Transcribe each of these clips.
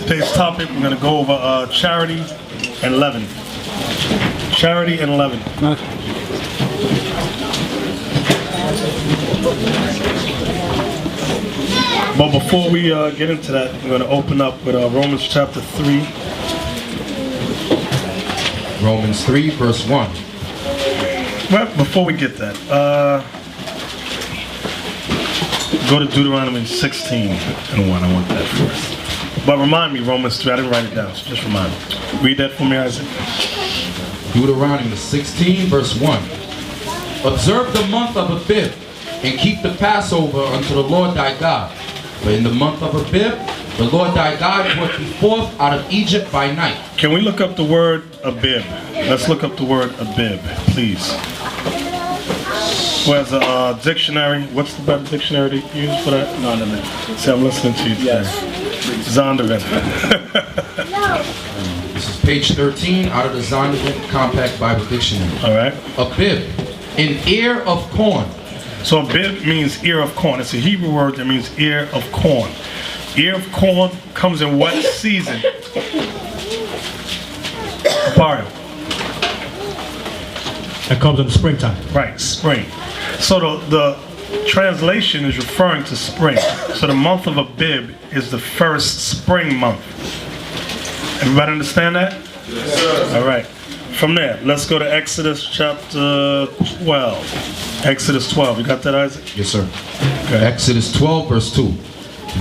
Today's topic, we're going to go over charity and leaven. Charity and leaven. But before we get into that, we're going to open up with Romans chapter 3. Romans 3, verse 1. Well, before we get that, go to Deuteronomy 16 and 1. I want that first. But remind me, Romans 3, I didn't write it down, so just remind me. Read that for me, Isaac. Deuteronomy 16, verse 1. Observe the month of Abib, and keep the Passover unto the Lord thy God. For in the month of Abib, the Lord thy God brought thee forth out of Egypt by night. Can we look up the word Abib? Let's look up the word Abib, please. Who has a dictionary? What's the better dictionary to use for that? No. See, I'm listening to you today. Yes. Zondervan. This is page 13 out of the Zondervan Compact Bible Dictionary. All right. Abib, an ear of corn. So Abib means ear of corn. It's a Hebrew word that means ear of corn. Ear of corn comes in what season? Mario. That comes in the springtime. Right, spring. So the translation is referring to spring. So the month of Abib is the first spring month. Everybody understand that? Yes, sir. All right. From there, let's go to Exodus chapter 12. Exodus 12. You got that, Isaac? Yes, sir. Okay. Exodus 12, verse 2.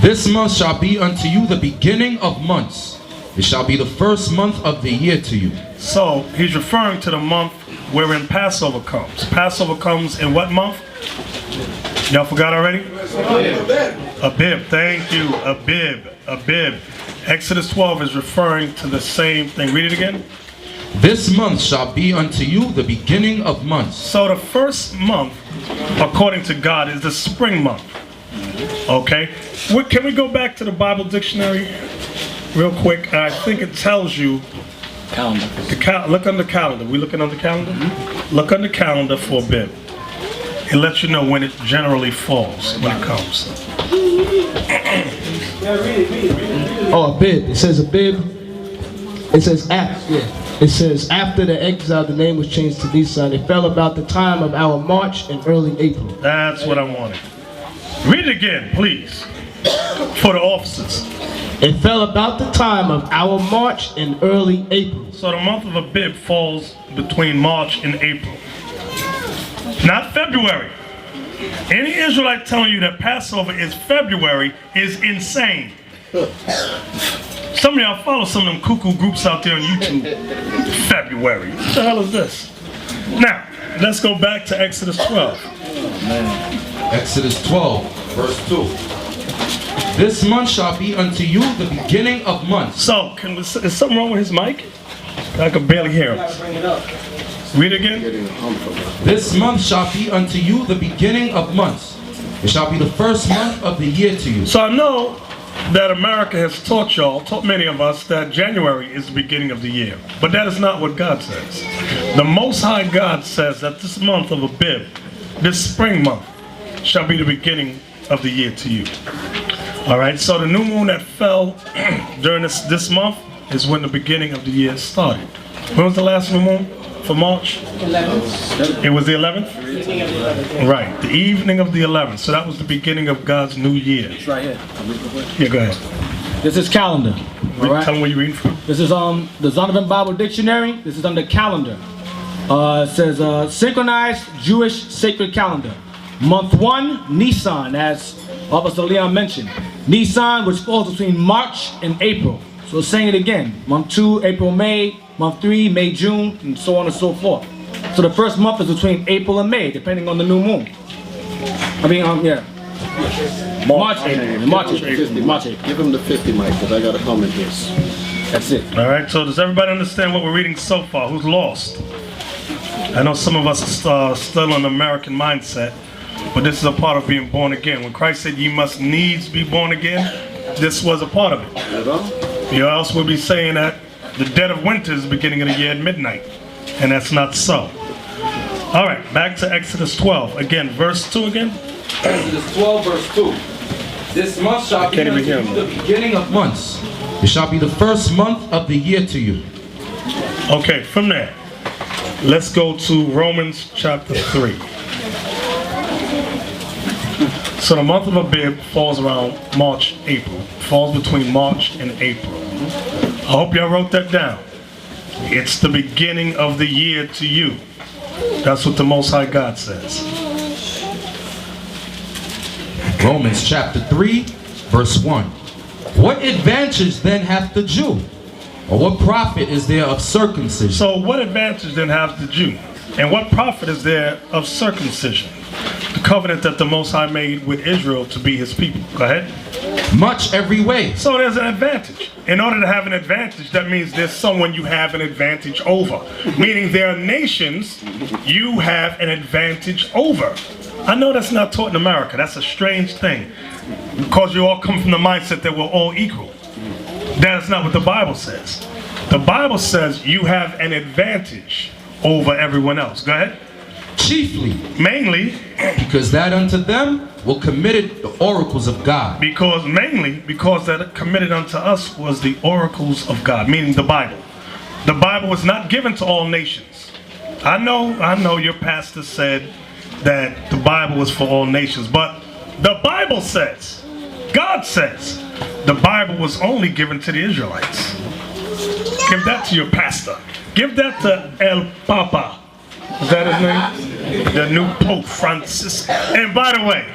This month shall be unto you the beginning of months. It shall be the first month of the year to you. So he's referring to the month wherein Passover comes. Passover comes in what month? Y'all forgot already? Abib. Thank you. Abib. Exodus 12 is referring to the same thing. Read it again. This month shall be unto you the beginning of months. So the first month, according to God, is the spring month. Okay? Can we go back to the Bible dictionary real quick? I think it tells you. Calendar. Look under calendar. We looking under calendar? Mm-hmm. Look under calendar for Abib. It lets you know when it generally falls, when it comes. Oh, Abib. It says Abib. It says after. Yeah. It says after the exile, the name was changed to Nisan. It fell about the time of our March and early April. That's what I wanted. Read it again, please, for the officers. It fell about the time of our March and early April. So the month of Abib falls between March and April. Not February. Any Israelite telling you that Passover is February is insane. Some of y'all follow some of them cuckoo groups out there on YouTube. February. What the hell is this? Now, let's go back to Exodus 12. Exodus 12, verse 2. This month shall be unto you the beginning of months. So, is something wrong with his mic? I can barely hear him. Read it again. This month shall be unto you the beginning of months. It shall be the first month of the year to you. So I know that America has taught many of us that January is the beginning of the year. But that is not what God says. The Most High God says that this month of Abib, this spring month, shall be the beginning of the year to you. All right, so the new moon that fell during this month is when the beginning of the year started. When was the last new moon for March? 11th. It was the 11th? Evening of the 11th. Right, the evening of the 11th. So that was the beginning of God's new year. It's right here. Yeah, go ahead. This is calendar. All right? Tell them where you're reading from. This is the Zondervan Bible Dictionary. This is under calendar. It says synchronized Jewish sacred calendar. Month 1, Nisan, as Officer Leon mentioned. Nisan, which falls between March and April. So saying it again. Month 2, April, May. Month 3, May, June, and so on and so forth. So the first month is between April and May, depending on the new moon. Yeah. March, April. March, April. Give him the 50 mic, because I got a comment here. That's it. All right, so does everybody understand what we're reading so far? Who's lost? I know some of us are still in the American mindset, but this is a part of being born again. When Christ said ye must needs be born again, this was a part of it. You else would be saying that the dead of winter is the beginning of the year at midnight, and that's not so. All right, back to Exodus 12. Again, verse 2 again. Exodus 12, verse 2. This month shall be unto you the beginning of months. It shall be the first month of the year to you. Okay, from there, let's go to Romans chapter 3. So the month of Abib falls around March, April. Falls between March and April. I hope y'all wrote that down. It's the beginning of the year to you. That's what the Most High God says. Romans chapter 3, verse 1. What advantage then hath the Jew? Or what profit is there of circumcision? So what advantage then has the Jew? And what profit is there of circumcision? The covenant that the Most High made with Israel to be his people. Go ahead. Much every way. So there's an advantage. In order to have an advantage, that means there's someone you have an advantage over. Meaning there are nations you have an advantage over. I know that's not taught in America. That's a strange thing. Because you all come from the mindset that we're all equal. That is not what the Bible says. The Bible says you have an advantage over everyone else. Go ahead. Chiefly, Mainly, because that unto them were committed the oracles of God. because that committed unto us was the oracles of God, meaning the Bible. The Bible was not given to all nations. I know your pastor said that the Bible was for all nations, but the Bible says, God says, the Bible was only given to the Israelites. Give that to your pastor. Give that to El Papa. Is that his name? The new Pope Francis. And by the way,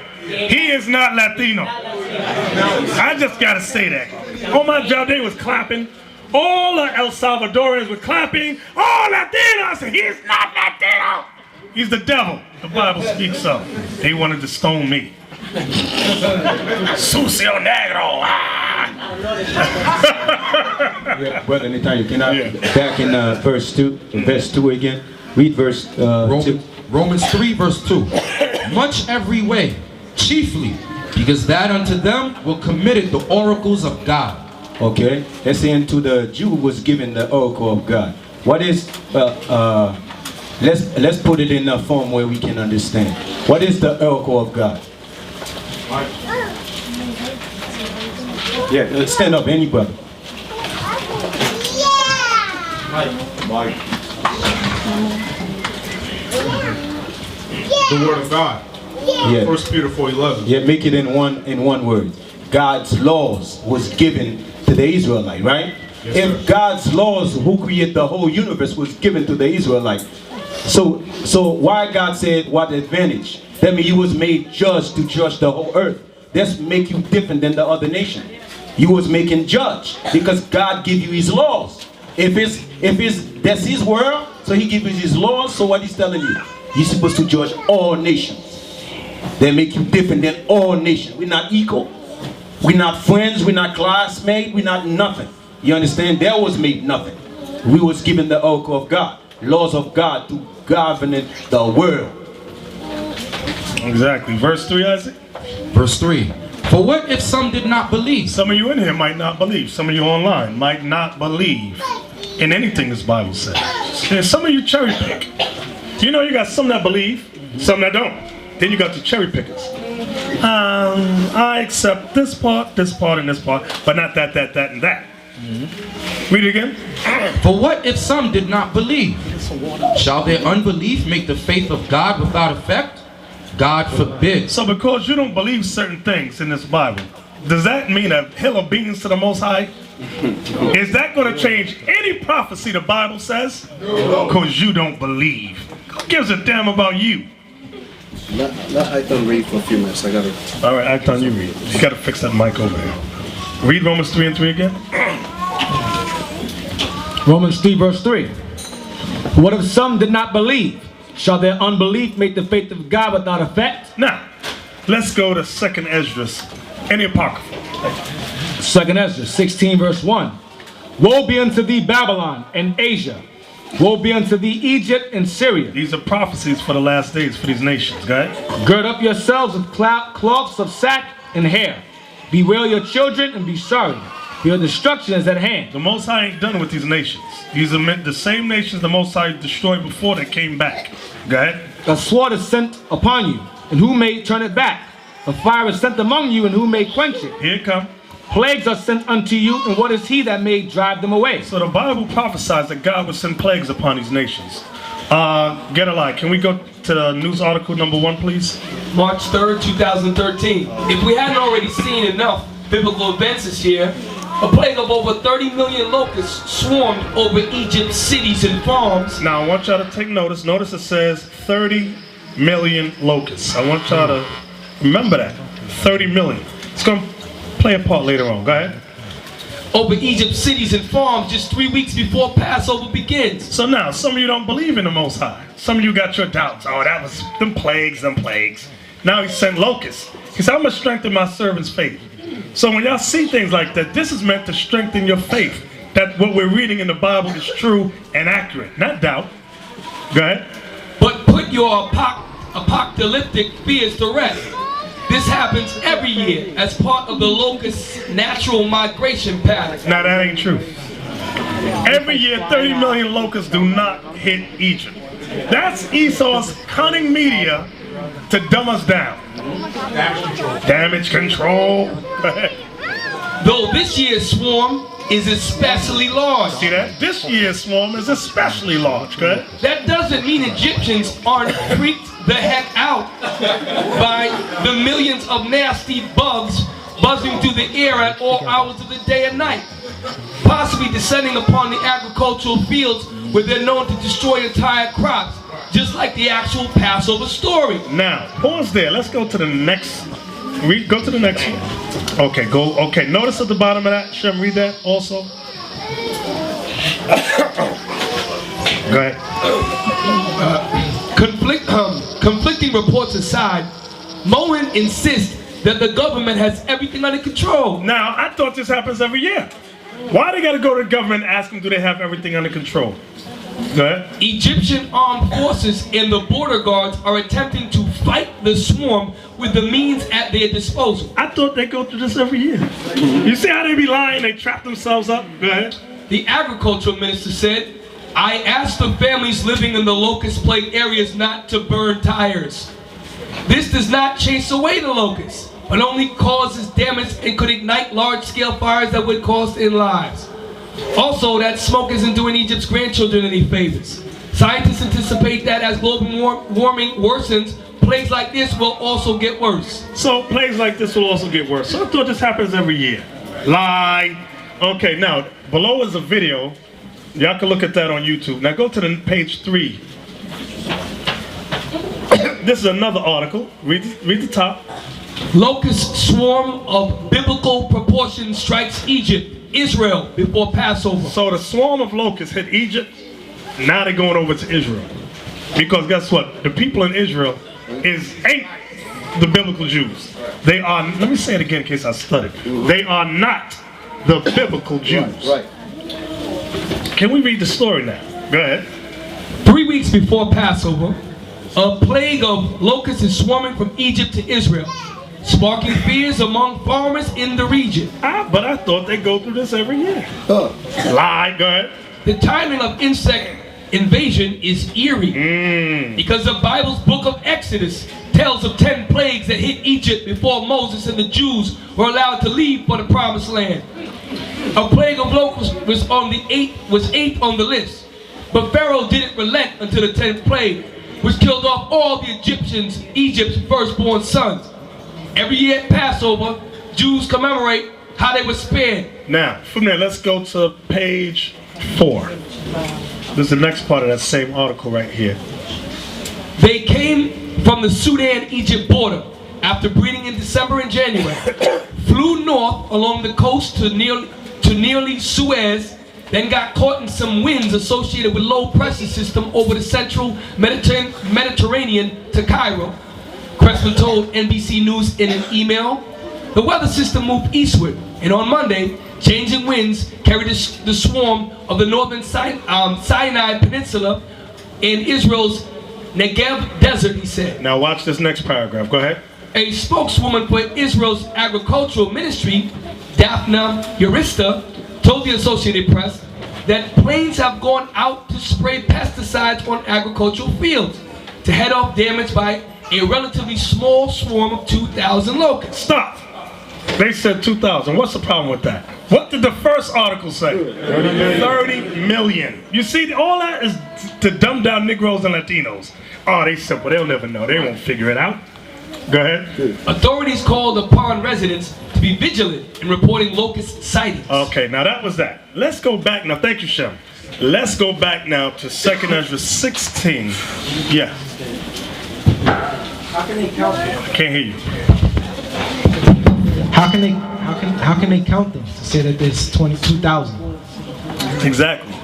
he is not Latino. I just gotta say that. On my job, they was clapping. All the El Salvadorians were clapping. All Latinos, he is not Latino. He's the devil. The Bible speaks of. They wanted to stone me. Sucio negro. Yeah, Brother Nathaniel, can I back in verse 2 again? Read verse 2. Romans 3, verse 2. Much every way, chiefly, because that unto them were committed the oracles of God. Okay, let's say unto the Jew was given the oracle of God. What is let's put it in a form where we can understand. What is the oracle of God? Yeah, stand up, anybody. The word of God. Yeah. 1 Peter 4:11. Yeah, make it in one word. God's laws was given to the Israelite, right? Yes, if sir. God's laws, who created the whole universe, was given to the Israelite, so why God said what advantage? That means you was made judge to judge the whole earth. That's make you different than the other nation. You was making judge because God give you His laws. If that's His world, so He give you His laws. So what He's telling you, you're supposed to judge all nations. They make you different than all nations. We're not equal. We're not friends. We're not classmates. We're not nothing. You understand? There was made nothing. We was given the oracle of God, laws of God to govern the world. Exactly. Verse 3, Isaac. Verse 3. For what if some did not believe? Some of you in here might not believe. Some of you online might not believe in anything this Bible says. And some of you cherry pick. You know you got some that believe, some that don't. Then you got the cherry pickers. I accept this part, and this part, but not that, and that. Read it again. For what if some did not believe? Shall their unbelief make the faith of God without effect? God forbid. So because you don't believe certain things in this Bible, does that mean a hill of beans to the Most High? Is that going to change any prophecy the Bible says? Because you don't believe. Who gives a damn about you? Let Aitan read for a few minutes. I got it. All right, Aitan, you read. You got to fix that mic over there. Read Romans 3 and 3 again. Romans 3 verse 3. What if some did not believe? Shall their unbelief make the faith of God without effect? Now, let's go to 2nd Esdras and the Apocrypha. 2nd Ezra 16 verse 1. Woe be unto thee, Babylon and Asia. Woe be unto thee, Egypt and Syria. These are prophecies for the last days for these nations, guys. Gird up yourselves with cloths of sack and hair. Bewail your children and be sorry. Your destruction is at hand. The Most High ain't done with these nations. These are the same nations the Most High destroyed before they came back. Go ahead. A sword is sent upon you, and who may turn it back? A fire is sent among you, and who may quench it? Here it come. Plagues are sent unto you, and what is he that may drive them away? So the Bible prophesies that God would send plagues upon these nations. Get a light. Can we go to the news article number 1, please? March 3rd, 2013. If we hadn't already seen enough biblical events this year, a plague of over 30 million locusts swarmed over Egypt's cities and farms. Now I want y'all to take notice. Notice it says 30 million locusts. I want y'all to remember that. 30 million. It's going to play a part later on. Go ahead. Over Egypt's cities and farms just 3 weeks before Passover begins. So now, some of you don't believe in the Most High. Some of you got your doubts. Oh, that was them plagues. Now he sent locusts. He said, I'm going to strengthen my servant's faith. So when y'all see things like that, this is meant to strengthen your faith. That what we're reading in the Bible is true and accurate, not doubt. Go ahead. But put your apocalyptic fears to rest. This happens every year as part of the locust's natural migration pattern. Now that ain't true. Every year, 30 million locusts do not hit Egypt. That's Esau's cunning media to dumb us down. Damage control. Though this year's swarm is especially large. See that? This year's swarm is especially large. Go ahead. That doesn't mean Egyptians aren't freaked the heck out by the millions of nasty bugs buzzing through the air at all hours of the day and night, possibly descending upon the agricultural fields where they're known to destroy entire crops, just like the actual Passover story. Now, pause there. Let's go to the next. Go to the next one. Okay, go. Okay, notice at the bottom of that. Shem, read that also. Go ahead. Conflicting reports aside, Moen insists that the government has everything under control. Now, I thought this happens every year. Why they got to go to the government and ask them, do they have everything under control? Go ahead. Egyptian armed forces and the border guards are attempting to fight the swarm with the means at their disposal. I thought they go through this every year. You see how they be lying? They trap themselves up? Go ahead. The agricultural minister said, I asked the families living in the locust plague areas not to burn tires. This does not chase away the locusts, but only causes damage and could ignite large-scale fires that would cost in lives. Also, that smoke isn't doing Egypt's grandchildren any favors. Scientists anticipate that as global warming worsens, plagues like this will also get worse. So plagues like this will also get worse. So I thought this happens every year. Lie. Okay, now below is a video. Y'all can look at that on YouTube. Now go to the page 3. This is another article. Read the top. Locust swarm of biblical proportions strikes Egypt, Israel before Passover. So the swarm of locusts hit Egypt. Now they're going over to Israel. Because guess what? The people in Israel ain't the biblical Jews. They are, let me say it again in case I stuttered. They are not the biblical Jews. Right. Can we read the story now? Go ahead. 3 weeks before Passover, a plague of locusts is swarming from Egypt to Israel, sparking fears among farmers in the region. But I thought they go through this every year. Lie. Go ahead. The timing of insect invasion is eerie because the Bible's book of Exodus tells of 10 plagues that hit Egypt before Moses and the Jews were allowed to leave for the promised land. A plague of locusts was eighth on the list, but Pharaoh didn't relent until the 10th plague, which killed off all the Egypt's firstborn sons. Every year at Passover, Jews commemorate how they were spared. Now, from there, let's go to page 4. This is the next part of that same article right here. They came from the Sudan-Egypt border after breeding in December and January, flew north along the coast to nearly Suez, then got caught in some winds associated with low pressure system over the central Mediterranean to Cairo. Cressman told NBC News in an email. The weather system moved eastward, and on Monday, changing winds carried the swarm of the northern Sinai Peninsula in Israel's Negev desert, he said. Now watch this next paragraph. Go ahead. A spokeswoman for Israel's agricultural ministry, Daphna Urista, told the Associated Press that planes have gone out to spray pesticides on agricultural fields to head off damage by a relatively small swarm of 2,000 locusts. Stop. They said 2,000. What's the problem with that? What did the first article say? 30 million. You see, all that is to dumb down Negroes and Latinos. Oh, they simple. They'll never know. They won't figure it out. Go ahead. Authorities called upon residents to be vigilant in reporting locust sightings. Okay, now that was that. Let's go back now. Thank you, Shem. Let's go back now to 2nd Ezra 16. Yeah. How can they count them? I can't hear you. How can they count them to say that there's 22,000? Exactly.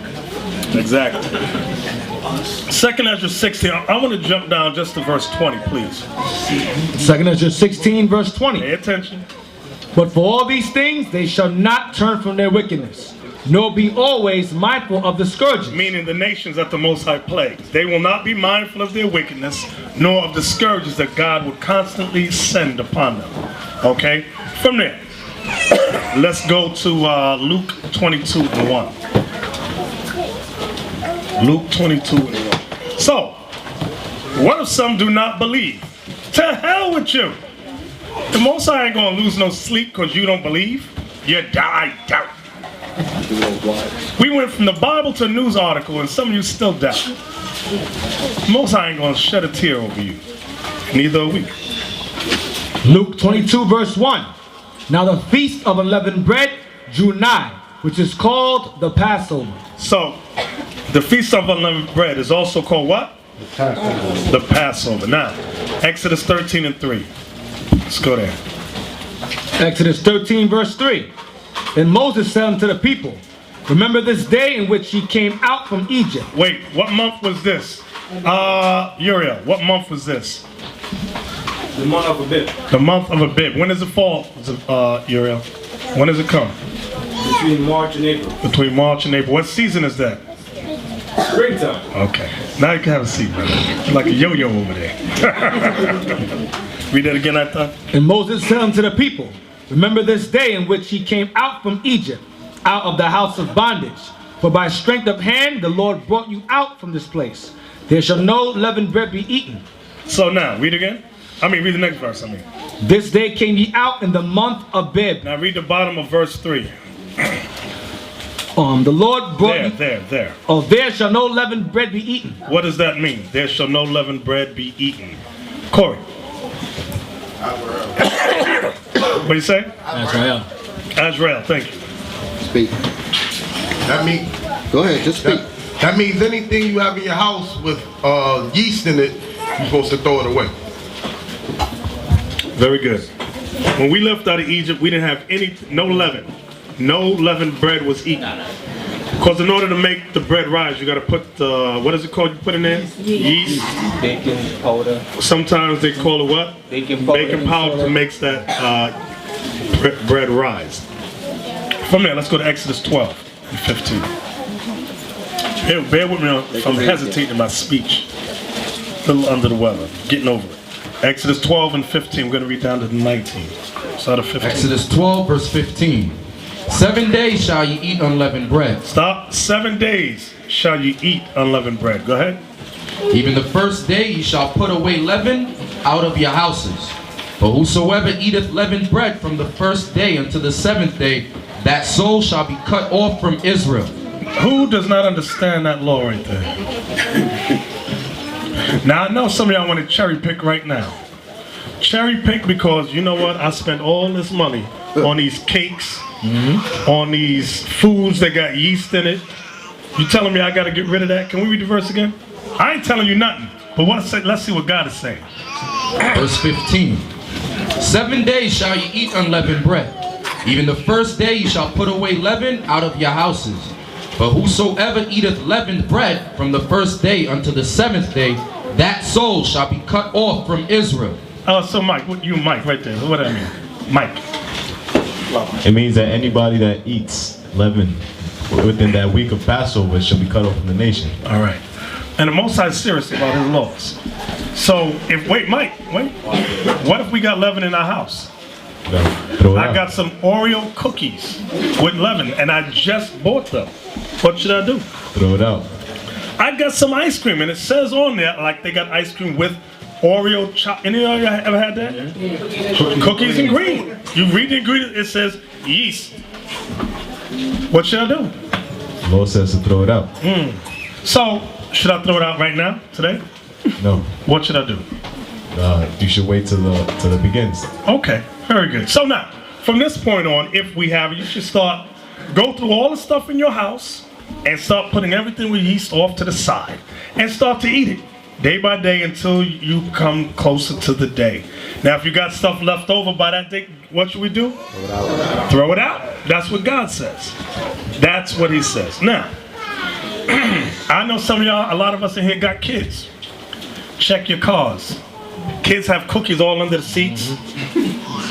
Exactly. 2nd Ezra 16. I want to jump down just to verse 20, please. 2nd Ezra 16, verse 20. Pay attention. But for all these things they shall not turn from their wickedness, nor be always mindful of the scourges. Meaning the nations that the Most High plagues. They will not be mindful of their wickedness, nor of the scourges that God would constantly send upon them. Okay? From there, let's go to Luke 22 and 1. Luke 22 and 1. So, what if some do not believe? To hell with you. The Most High ain't going to lose no sleep because you don't believe. You die, doubt. We went from the Bible to a news article and some of you still doubt. Most High ain't going to shed a tear over you. Neither are we. Luke 22, verse 1. Now the feast of unleavened bread drew nigh, which is called the Passover. So, the Feast of Unleavened Bread is also called what? The Passover. Now, Exodus 13 and 3. Let's go there. Exodus 13, verse 3. And Moses said unto the people, remember this day in which ye came out from Egypt. Wait, what month was this? Uriel, what month was this? The month of Abib. The month of Abib. When does it fall, Uriel? When does it come? Between March and April. Between March and April. What season is that? Springtime. Okay. Now you can have a seat, brother. You're like a yo-yo over there. Read that again, I thought. And Moses said unto the people, remember this day in which ye came out from Egypt, out of the house of bondage. For by strength of hand the Lord brought you out from this place. There shall no leavened bread be eaten. So now, read again. Read the next verse, This day came ye out in the month of Abib. Now read the bottom of verse 3. The Lord brought you... There. Oh, there shall no leavened bread be eaten. What does that mean? There shall no leavened bread be eaten. Corey. What do you say? Azrael. Azrael, thank you. Speak. That means Go ahead, just speak. that means anything you have in your house with yeast in it, you're supposed to throw it away. Very good. When we left out of Egypt, we didn't have no leaven. No leavened bread was eaten. Because in order to make the bread rise, you got to put, what is it called you put in there? Yeast. Baking powder. Sometimes they call it what? Baking powder. Baking powder to make that bread rise. From there, let's go to Exodus 12 and 15. Bear with me if I'm hesitating in my speech. A little under the weather. Getting over it. Exodus 12 and 15. We're going to read down to 19. Start at 15. Exodus 12, verse 15. 7 days shall ye eat unleavened bread. Stop. 7 days shall you eat unleavened bread. Go ahead. Even the first day ye shall put away leaven out of your houses. For whosoever eateth leavened bread from the first day unto the 7th day, that soul shall be cut off from Israel. Who does not understand that law right there? Now, I know some of y'all want to cherry pick right now. Cherry pick because, you know what? I spent all this money on these cakes, on these foods that got yeast in it. You telling me I got to get rid of that? Can we read the verse again? I ain't telling you nothing. But let's see what God is saying. Verse 15. 7 days shall ye eat unleavened bread. Even the first day ye shall put away leaven out of your houses. But whosoever eateth leavened bread from the first day unto the 7th day, that soul shall be cut off from Israel. So Mike, Mike right there. What do I mean? Mike. It means that anybody that eats leaven within that week of Passover shall be cut off from the nation. All right. And the Most High is serious about his laws. So Mike, what if we got leaven in our house? I got some Oreo cookies with leaven and I just bought them. What should I do? Throw it out. I got some ice cream and it says on there like they got ice cream with Oreo, any of you ever had that? Cookies and cream. You read the ingredients, it says yeast. What should I do? The Lord says to throw it out. So, should I throw it out right now, today? No. What should I do? You should wait till it begins. Okay, very good. So now, from this point on, if we have it, you should go through all the stuff in your house and start putting everything with yeast off to the side and start to eat it day by day until you come closer to the day. Now, if you got stuff left over by that day, what should we do? Throw it out. That's what God says. That's what he says. Now, I know some of y'all, a lot of us in here got kids. Check your cars. Kids have cookies all under the seats.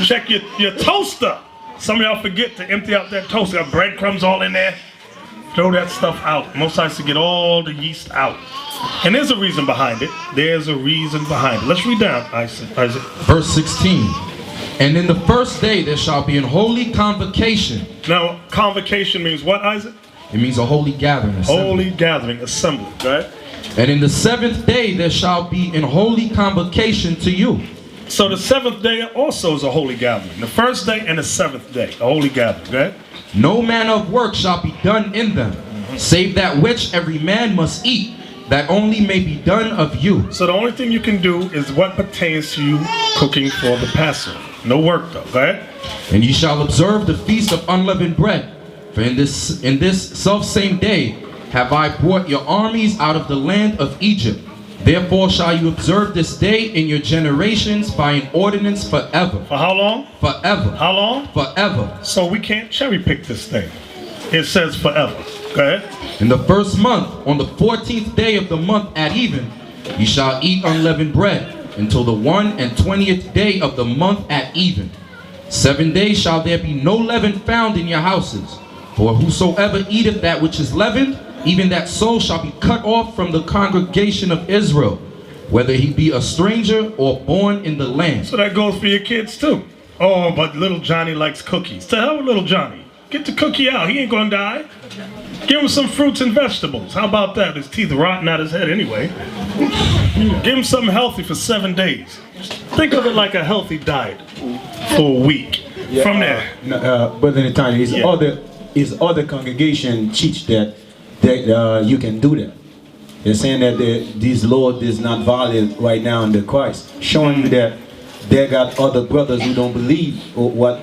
Check your toaster. Some of y'all forget to empty out that toaster. Got breadcrumbs all in there. Throw that stuff out. Most times to get all the yeast out. And there's a reason behind it. There's a reason behind it. Let's read down, Isaac. Verse 16. And in the first day there shall be an holy convocation. Now, convocation means what, Isaac? It means a holy gathering. Holy gathering, assembly, right? And in the 7th day there shall be an holy convocation to you. So the 7th day also is a holy gathering. The first day and the 7th day, a holy gathering, right? No manner of work shall be done in them, save that which every man must eat, that only may be done of you. So the only thing you can do is what pertains to you cooking for the Passover. No work though, right? And ye shall observe the feast of unleavened bread. For in this selfsame day have I brought your armies out of the land of Egypt. Therefore shall you observe this day in your generations by an ordinance forever. For how long? Forever. How long? Forever. So we can't cherry pick this thing. It says forever. Go ahead. In the first month, on the 14th day of the month at even, ye shall eat unleavened bread until the 21st day of the month at even. 7 days shall there be no leaven found in your houses. For whosoever eateth that which is leavened, even that soul shall be cut off from the congregation of Israel, whether he be a stranger or born in the land. So that goes for your kids too. Oh, but little Johnny likes cookies. To hell with little Johnny. Get the cookie out. He ain't gonna die. Give him some fruits and vegetables. How about that? His teeth rotting out his head anyway. Give him something healthy for 7 days. Think of it like a healthy diet for a week. Yeah, From there. Brother Nathaniel, his other congregation teach that you can do that. They're saying that this Lord is not valid right now in the Christ, showing you that they got other brothers who don't believe what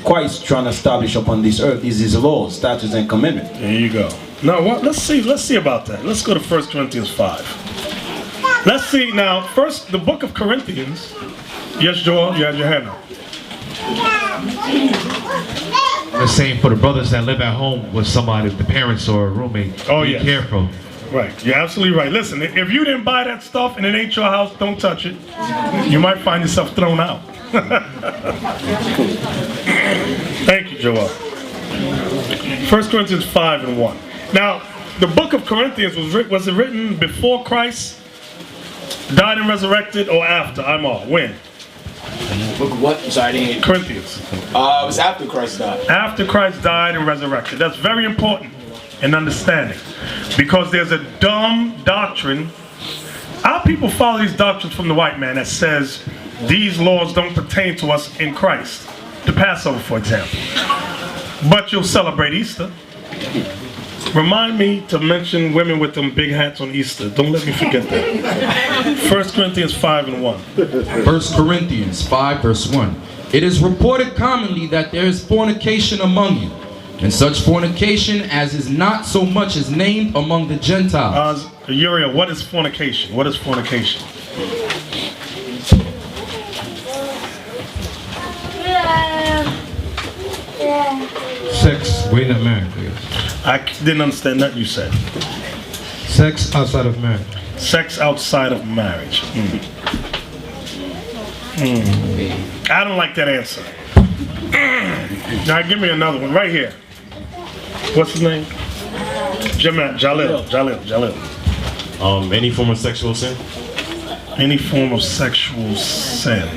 Christ trying to establish upon this earth is his laws, statutes, and commandments. There you go. Now what? Let's see about that. Let's go to 1 Corinthians 5. Let's see now. First, the book of Corinthians. Yes, Joel, you had your hand up. The same for the brothers that live at home with somebody, the parents or a roommate. Oh, be yes. careful. Right, you're absolutely right. Listen, if you didn't buy that stuff and it ain't your house, don't touch it. You might find yourself thrown out. Thank you, Joel. 1 Corinthians 5:1. Now, the book of Corinthians was it written before Christ died and resurrected or after? I'm all. When? Book of what? I'm sorry, I didn't hear. Corinthians. It was after Christ died. After Christ died and resurrected. That's very important in understanding. Because there's a dumb doctrine. Our people follow these doctrines from the white man that says these laws don't pertain to us in Christ. The Passover, for example. But you'll celebrate Easter. Remind me to mention women with them big hats on Easter. Don't let me forget that. 1 Corinthians 5:1. 1 Corinthians 5 verse 1. It is reported commonly that there is fornication among you, and such fornication as is not so much as named among the Gentiles. Uriah, what is fornication? What is fornication? Sex, we're not married, please. I didn't understand that you said. Sex outside of marriage. Sex outside of marriage. I don't like that answer. Now give me another one right here. What's his name? Jalil. Any form of sexual sin? Any form of sexual sin.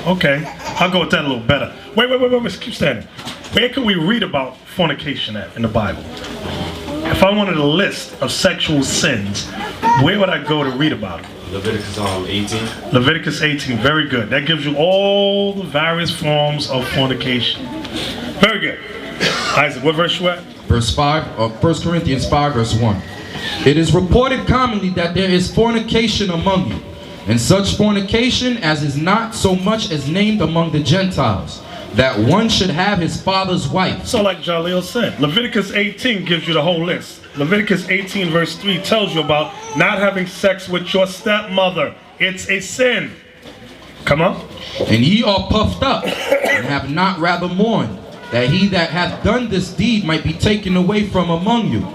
Okay, I'll go with that a little better. Wait, keep standing. Where can we read about fornication at in the Bible? If I wanted a list of sexual sins, where would I go to read about it? Leviticus 18. Leviticus 18, very good. That gives you all the various forms of fornication. Very good. Isaac, what verse you at? Verse 5 of 1 Corinthians 5, verse 1. It is reported commonly that there is fornication among you, and such fornication as is not so much as named among the Gentiles, that one should have his father's wife. So like Jaleel said, Leviticus 18 gives you the whole list. Leviticus 18 verse 3 tells you about not having sex with your stepmother. It's a sin. Come on. And ye are puffed up, and have not rather mourned, that he that hath done this deed might be taken away from among you.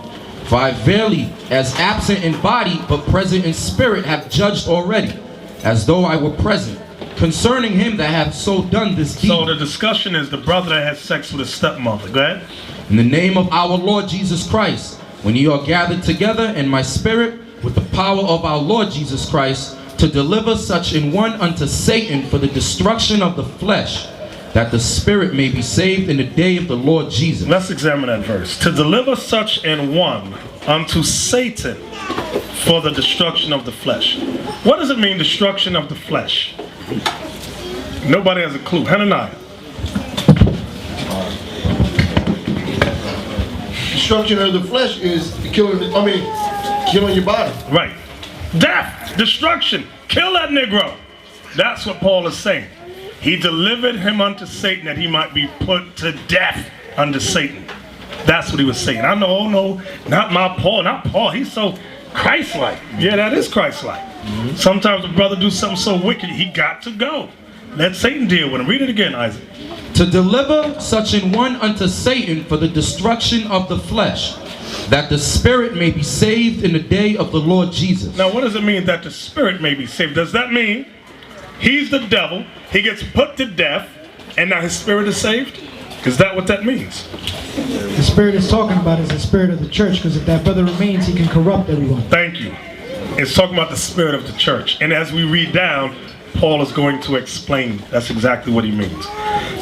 For I verily, as absent in body, but present in spirit, have judged already, as though I were present, concerning him that hath so done this deed. So the discussion is the brother that has sex with his stepmother. Go ahead. In the name of our Lord Jesus Christ, when ye are gathered together in my spirit, with the power of our Lord Jesus Christ, to deliver such an one unto Satan for the destruction of the flesh, that the spirit may be saved in the day of the Lord Jesus. Let's examine that verse. To deliver such an one unto Satan for the destruction of the flesh. What does it mean, destruction of the flesh? Nobody has a clue. Hananiah. Destruction of the flesh is killing your body. Right. Death, destruction, kill that Negro. That's what Paul is saying. He delivered him unto Satan that he might be put to death under Satan. That's what he was saying. I know, oh no, not my Paul, not Paul. He's so Christ-like. Yeah, that is Christ-like. Sometimes a brother do something so wicked, he got to go. Let Satan deal with him. Read it again, Isaac. To deliver such an one unto Satan for the destruction of the flesh, that the spirit may be saved in the day of the Lord Jesus. Now, what does it mean that the spirit may be saved? Does that mean he's the devil, he gets put to death, and now his spirit is saved? Is that what that means? The spirit is talking about is the spirit of the church, because if that brother remains, he can corrupt everyone. Thank you. It's talking about the spirit of the church. And as we read down, Paul is going to explain that's exactly what he means.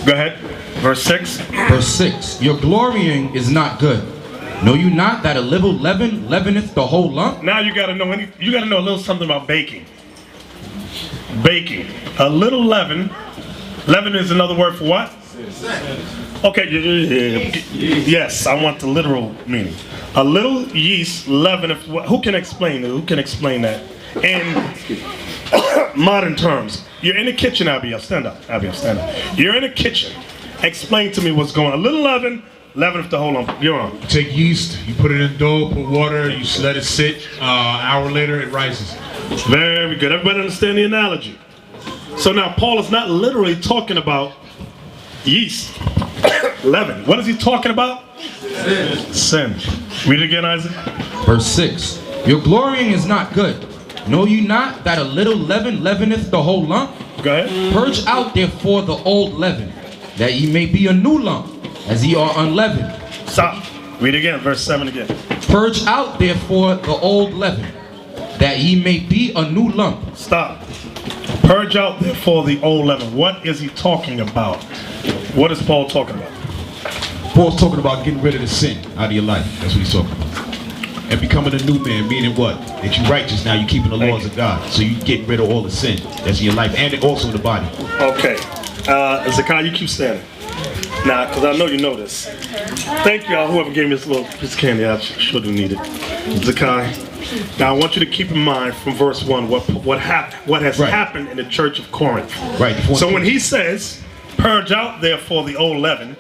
Go ahead. Verse 6. Verse 6. Your glorying is not good. Know you not that a little leaven leaveneth the whole lump? Now you gotta know a little something about baking. Baking. A little leaven. Leaven is another word for what? Okay, yes, I want the literal meaning. A little yeast leaveneth. Who can explain it? Who can explain that? In modern terms, you're in the kitchen, Abiel. Stand up, Abiel. Stand up. You're in the kitchen. Explain to me what's going on. A little leaven leaveneth the whole lump. You're on. Take yeast, you put it in dough, put water, you let it sit. An hour later, it rises. Very good. Everybody understand the analogy? So now Paul is not literally talking about yeast, leaven. What is he talking about? Sin. Read it again, Isaac. Verse 6. Your glorying is not good. Know you not that a little leaven leaveneth the whole lump? Go ahead. Purge out therefore the old leaven, that ye may be a new lump, as ye are unleavened. Stop. Read again, verse 7 again. Purge out therefore the old leaven, that ye may be a new lump. Stop. Purge out therefore the old leaven. What is he talking about? What is Paul talking about? Paul's talking about getting rid of the sin out of your life. That's what he's talking about. And becoming a new man, meaning what? That you're righteous now, you're keeping the laws of God. So you're getting rid of all the sin that's in your life and also in the body. Okay. Zakai, you keep standing. Now, because I know you know this. Thank you, whoever gave me this little piece of candy. I sure do need it. Zakai, now I want you to keep in mind from verse 1 what has happened in the church of Corinth. Right. So when he says, purge out therefore the old leaven,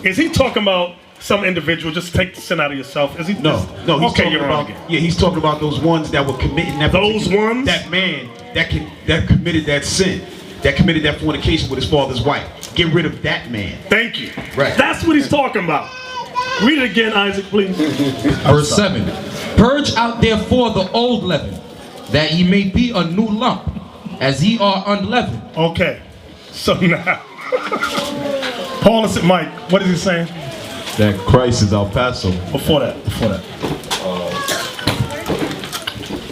is he talking about some individual, just take the sin out of yourself? Is he? No. He's okay, talking you're about, wrong again. yeah, he's talking about those ones that were committing that. Those ones? That man that committed that sin, that committed that fornication with his father's wife. Get rid of that man. Thank you. Right. That's what he's talking about. Read it again, Isaac, please. Verse 7. Purge out therefore the old leaven, that ye may be a new lump, as ye are unleavened. Okay. So now, Paul is Mike. What is he saying? That Christ is our Passover. Before that.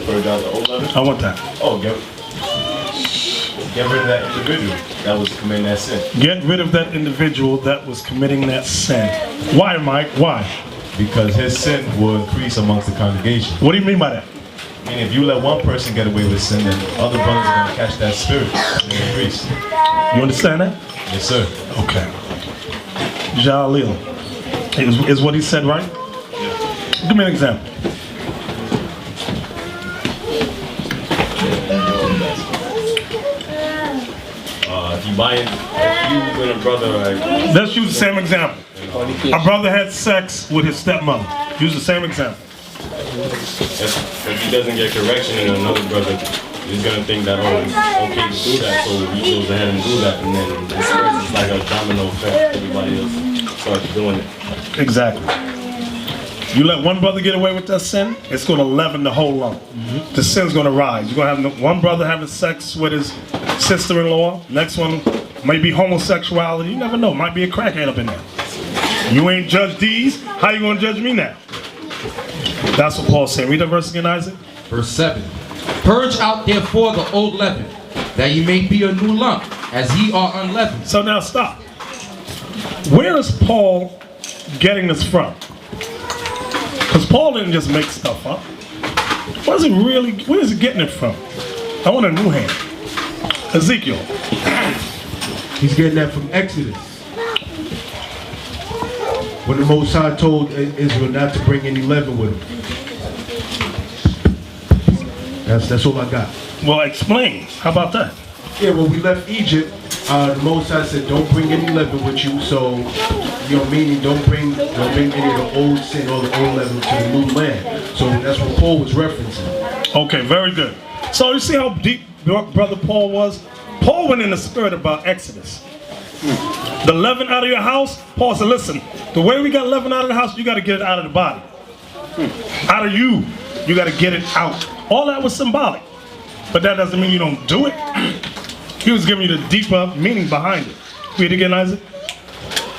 Purge out the old leaven? I want that. Oh, get rid of that individual that was committing that sin. Get rid of that individual that was committing that sin. Why, Mike? Why? Because his sin will increase amongst the congregation. What do you mean by that? mean, if you let one person get away with sin, then other brothers are going to catch that spirit and increase. You understand that? Yes, sir. Okay. Jalil. Is what he said right? Give me an example. If you and a brother, let's use the same example. A brother had sex with his stepmother. Use the same example. if he doesn't get correction, and another brother is gonna think that, oh, it's okay to do that, so he goes ahead and do that, and then it's like a domino effect. Everybody else starts doing it. Exactly. You let one brother get away with that sin, it's going to leaven the whole lump. The sin's going to rise. You're going to have one brother having sex with his sister-in-law. Next one may be homosexuality. You never know. Might be a crackhead up in there. You ain't judged these. How you going to judge me now? That's what Paul's saying. Read that verse again, Isaac. Verse 7. Purge out therefore the old leaven, that ye may be a new lump, as ye are unleavened. So now stop. Where is Paul getting this from? Because Paul didn't just make stuff up. Where is he getting it from? I want a new hand. Ezekiel. He's getting that from Exodus. When the Most High told Israel not to bring any leaven with him. That's all I got. Well, explain. How about that? Yeah, when we left Egypt, the Most High said, don't bring any leaven with you. So, meaning don't bring any of the old sin or the old leaven to the new land. So that's what Paul was referencing. Okay, very good. So you see how deep Brother Paul was? Paul went in the spirit about Exodus. The leaven out of your house, Paul said, listen, the way we got leaven out of the house, you got to get it out of the body. Out of you got to get it out. All that was symbolic. But that doesn't mean you don't do it. He was giving you the deeper meaning behind it. Read it again, Isaac.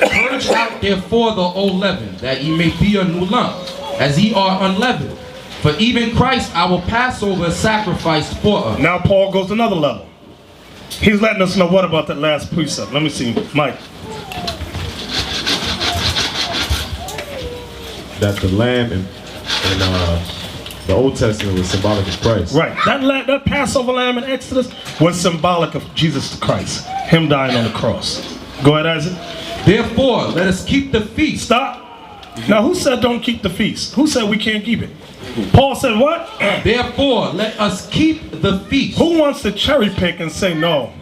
Purge out therefore the old leaven, that ye may be a new lump, as ye are unleavened. For even Christ our Passover is sacrificed for us. Now Paul goes to another level. He's letting us know what about that last precept. Let me see, Mike. That the lamb in the Old Testament was symbolic of Christ. Right. That Passover lamb in Exodus was symbolic of Jesus Christ. Him dying on the cross. Go ahead, Isaac. Therefore, let us keep the feast. Stop. Now, who said don't keep the feast? Who said we can't keep it? Paul said what? Therefore, let us keep the feast. Who wants to cherry pick and say no?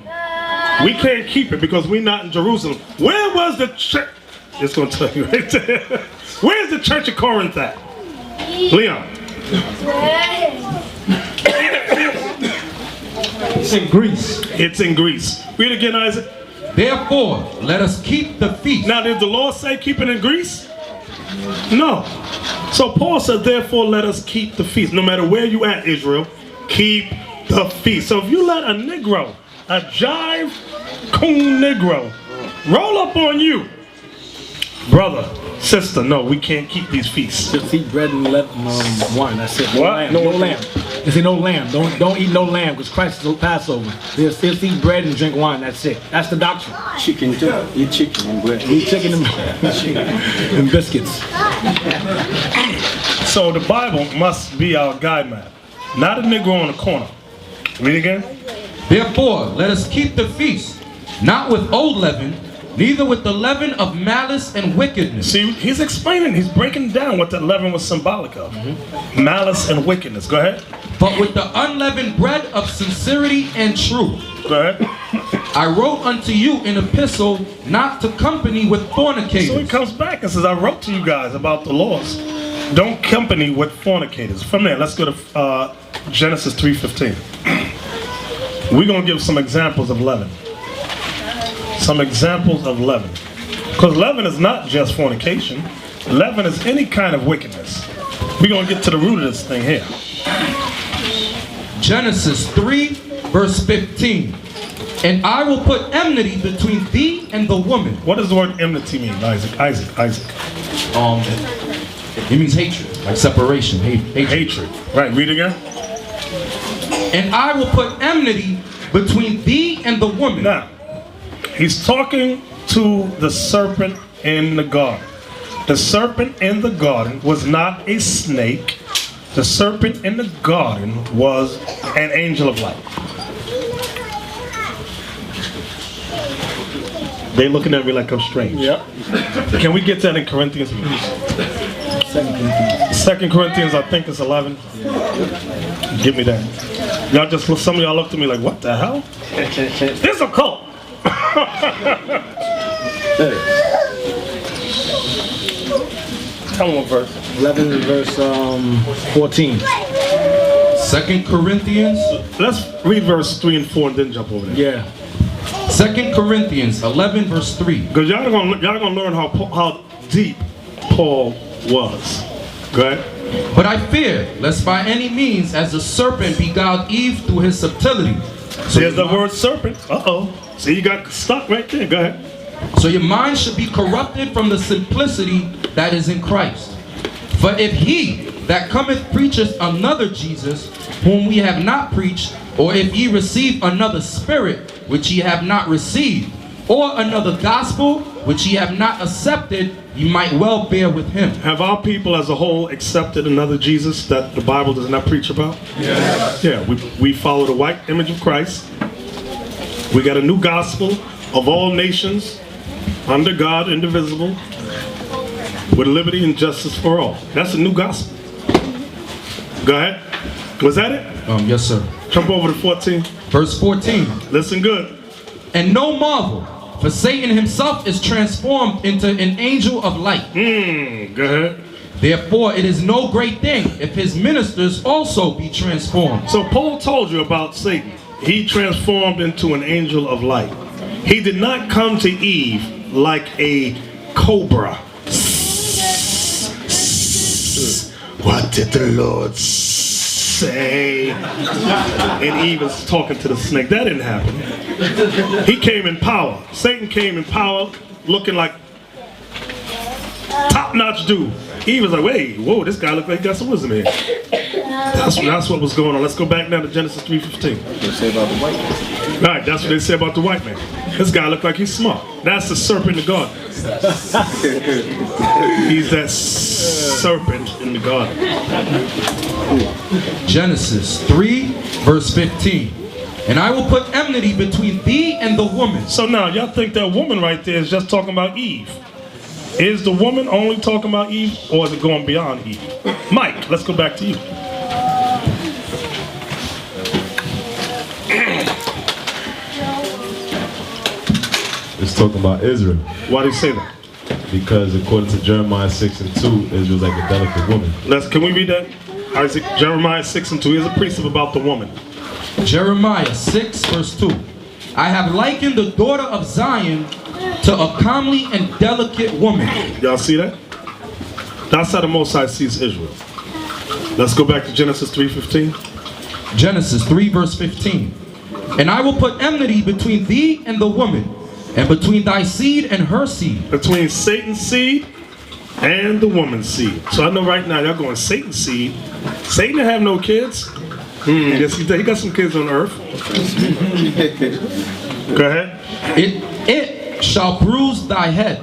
We can't keep it because we're not in Jerusalem. Where was the church? It's going to tell you right there. Where's the church of Corinth at? Leon. It's in Greece. It's in Greece. Read again, Isaac. Therefore, let us keep the feast. Now, did the Lord say keep it in Greece? No. So Paul said, therefore, let us keep the feast. No matter where you at, Israel, keep the feast. So if you let a Negro, a jive coon Negro, roll up on you, brother, sister, no, we can't keep these feasts. Just eat bread and wine. That's it. No What? lamb. No lamb. They say no lamb. Don't eat no lamb because Christ is Passover. Just eat bread and drink wine. That's it. That's the doctrine. Chicken too. Eat chicken and bread. Eat chicken and biscuits. So the Bible must be our guide map, not a Negro on the corner. Read again. Therefore, let us keep the feast, not with old leaven, neither with the leaven of malice and wickedness. See, he's explaining, he's breaking down what that leaven was symbolic of. Malice and wickedness. Go ahead. But with the unleavened bread of sincerity and truth. Go ahead. I wrote unto you an epistle not to company with fornicators. So he comes back and says, I wrote to you guys about the laws. Don't company with fornicators. From there, let's go to Genesis 3:15. We're going to give some examples of leaven. Some examples of leaven. Because leaven is not just fornication. Leaven is any kind of wickedness. We're going to get to the root of this thing here. Genesis 3, verse 15. And I will put enmity between thee and the woman. What does the word enmity mean, Isaac? It means hatred, like separation, hatred. Right, read again. And I will put enmity between thee and the woman. Now, he's talking to the serpent in the garden. The serpent in the garden was not a snake. The serpent in the garden was an angel of light. They looking at me like I'm strange. Yep. Can we get that in Corinthians? 2 Corinthians, I think it's 11. Give me that. Y'all just, some of y'all looked at me like, what the hell? This is a cult. Tell me what verse. 11 verse 14. 2 Corinthians. Let's read verse 3 and 4 and then jump over there. Yeah. 2 Corinthians 11 verse 3. Because y'all gonna learn how deep Paul was. Go ahead. But I fear, lest by any means, as the serpent beguiled Eve through his subtlety. So there's the word serpent. Uh-oh. See, you got stuck right there. Go ahead. So your mind should be corrupted from the simplicity that is in Christ. For if he that cometh preacheth another Jesus, whom we have not preached, or if ye receive another spirit, which ye have not received, or another gospel, which ye have not accepted, you might well bear with him. Have our people as a whole accepted another Jesus that the Bible does not preach about? Yes. Yeah, we follow the white image of Christ. We got a new gospel of all nations, under God, indivisible, with liberty and justice for all. That's a new gospel. Go ahead. Was that it? Yes, sir. Jump over to 14. Verse 14. Listen good. And no marvel, for Satan himself is transformed into an angel of light. Go ahead. Therefore, it is no great thing if his ministers also be transformed. So Paul told you about Satan. He transformed into an angel of light. He did not come to Eve like a cobra. What did the Lord say? And Eve was talking to the snake. That didn't happen. He came in power. Satan came in power, looking like top-notch dude. Eve was like, wait, whoa, this guy looks like he got some wisdom here. That's what was going on. Let's go back now to Genesis 3:15. They say about the white man. Right, that's what they say about the white man. This guy looked like he's smart. That's the serpent in the garden. He's that serpent in the garden. Genesis 3 verse 15. And I will put enmity between thee and the woman. So now, y'all think that woman right there is just talking about Eve. Is the woman only talking about Eve, or is it going beyond Eve? Mike, let's go back to you. It's talking about Israel. Why do you say that? Because according to Jeremiah 6 and 2, Israel's like a delicate woman. Can we read that? Isaac, Jeremiah 6 and 2. Here's a precept about the woman. Jeremiah 6 verse 2. I have likened the daughter of Zion to a comely and delicate woman. Y'all see that? That's how the Most High sees Israel. Let's go back to Genesis 3:15. Genesis 3 verse 15. And I will put enmity between thee and the woman, and between thy seed and her seed. Between Satan's seed and the woman's seed. So I know right now y'all going Satan's seed. Satan didn't have no kids. Yes, he got some kids on earth. Go ahead. It shall bruise thy head,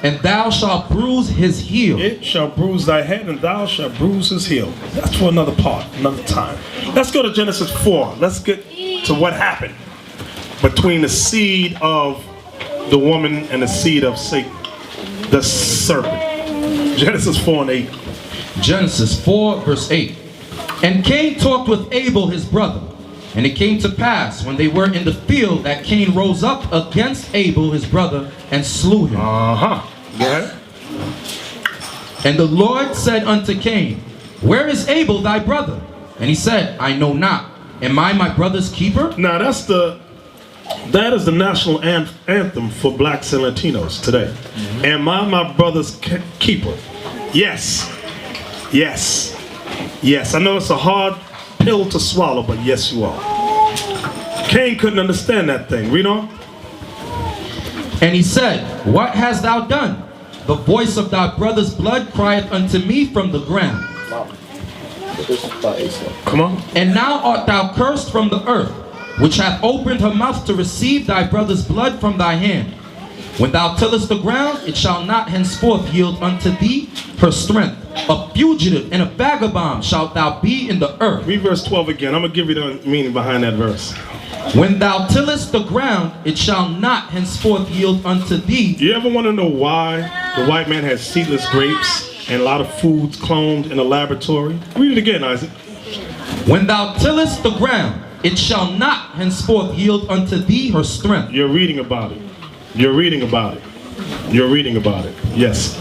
and thou shalt bruise his heel. It shall bruise thy head, and thou shalt bruise his heel. That's for another part, another time. Let's go to Genesis 4. Let's get to what happened between the seed of the woman and the seed of Satan, the serpent. Genesis 4 and 8. Genesis 4 verse 8. And Cain talked with Abel his brother. And it came to pass, when they were in the field, that Cain rose up against Abel his brother and slew him. Yeah. And the Lord said unto Cain, Where is Abel thy brother? And he said, I know not. Am I my brother's keeper? Now that is the national anthem for blacks and Latinos today. Am I my brother's keeper? Yes. Yes. Yes. I know it's a hard pill to swallow, but yes you are. Cain couldn't understand that thing. Read on. And he said, What hast thou done? The voice of thy brother's blood crieth unto me from the ground. Come on. And now art thou cursed from the earth, which hath opened her mouth to receive thy brother's blood from thy hand. When thou tillest the ground, it shall not henceforth yield unto thee her strength. A fugitive and a vagabond shalt thou be in the earth. Read verse 12 again. I'm going to give you the meaning behind that verse. When thou tillest the ground, it shall not henceforth yield unto thee. You ever want to know why the white man has seedless grapes and a lot of foods cloned in a laboratory? Read it again, Isaac. When thou tillest the ground, it shall not henceforth yield unto thee her strength. You're reading about it. You're reading about it. You're reading about it. Yes.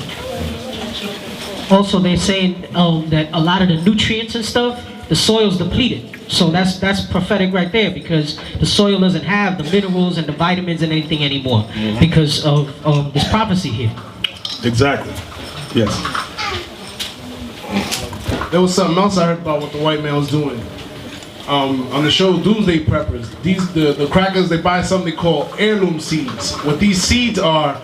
Also, they're saying that a lot of the nutrients and stuff, the soil's depleted. So that's prophetic right there, because the soil doesn't have the minerals and the vitamins and anything anymore because of this prophecy here. Exactly. Yes. There was something else I heard about what the white man was doing. On the show Doomsday Preppers, the crackers, they buy something they call heirloom seeds. What these seeds are,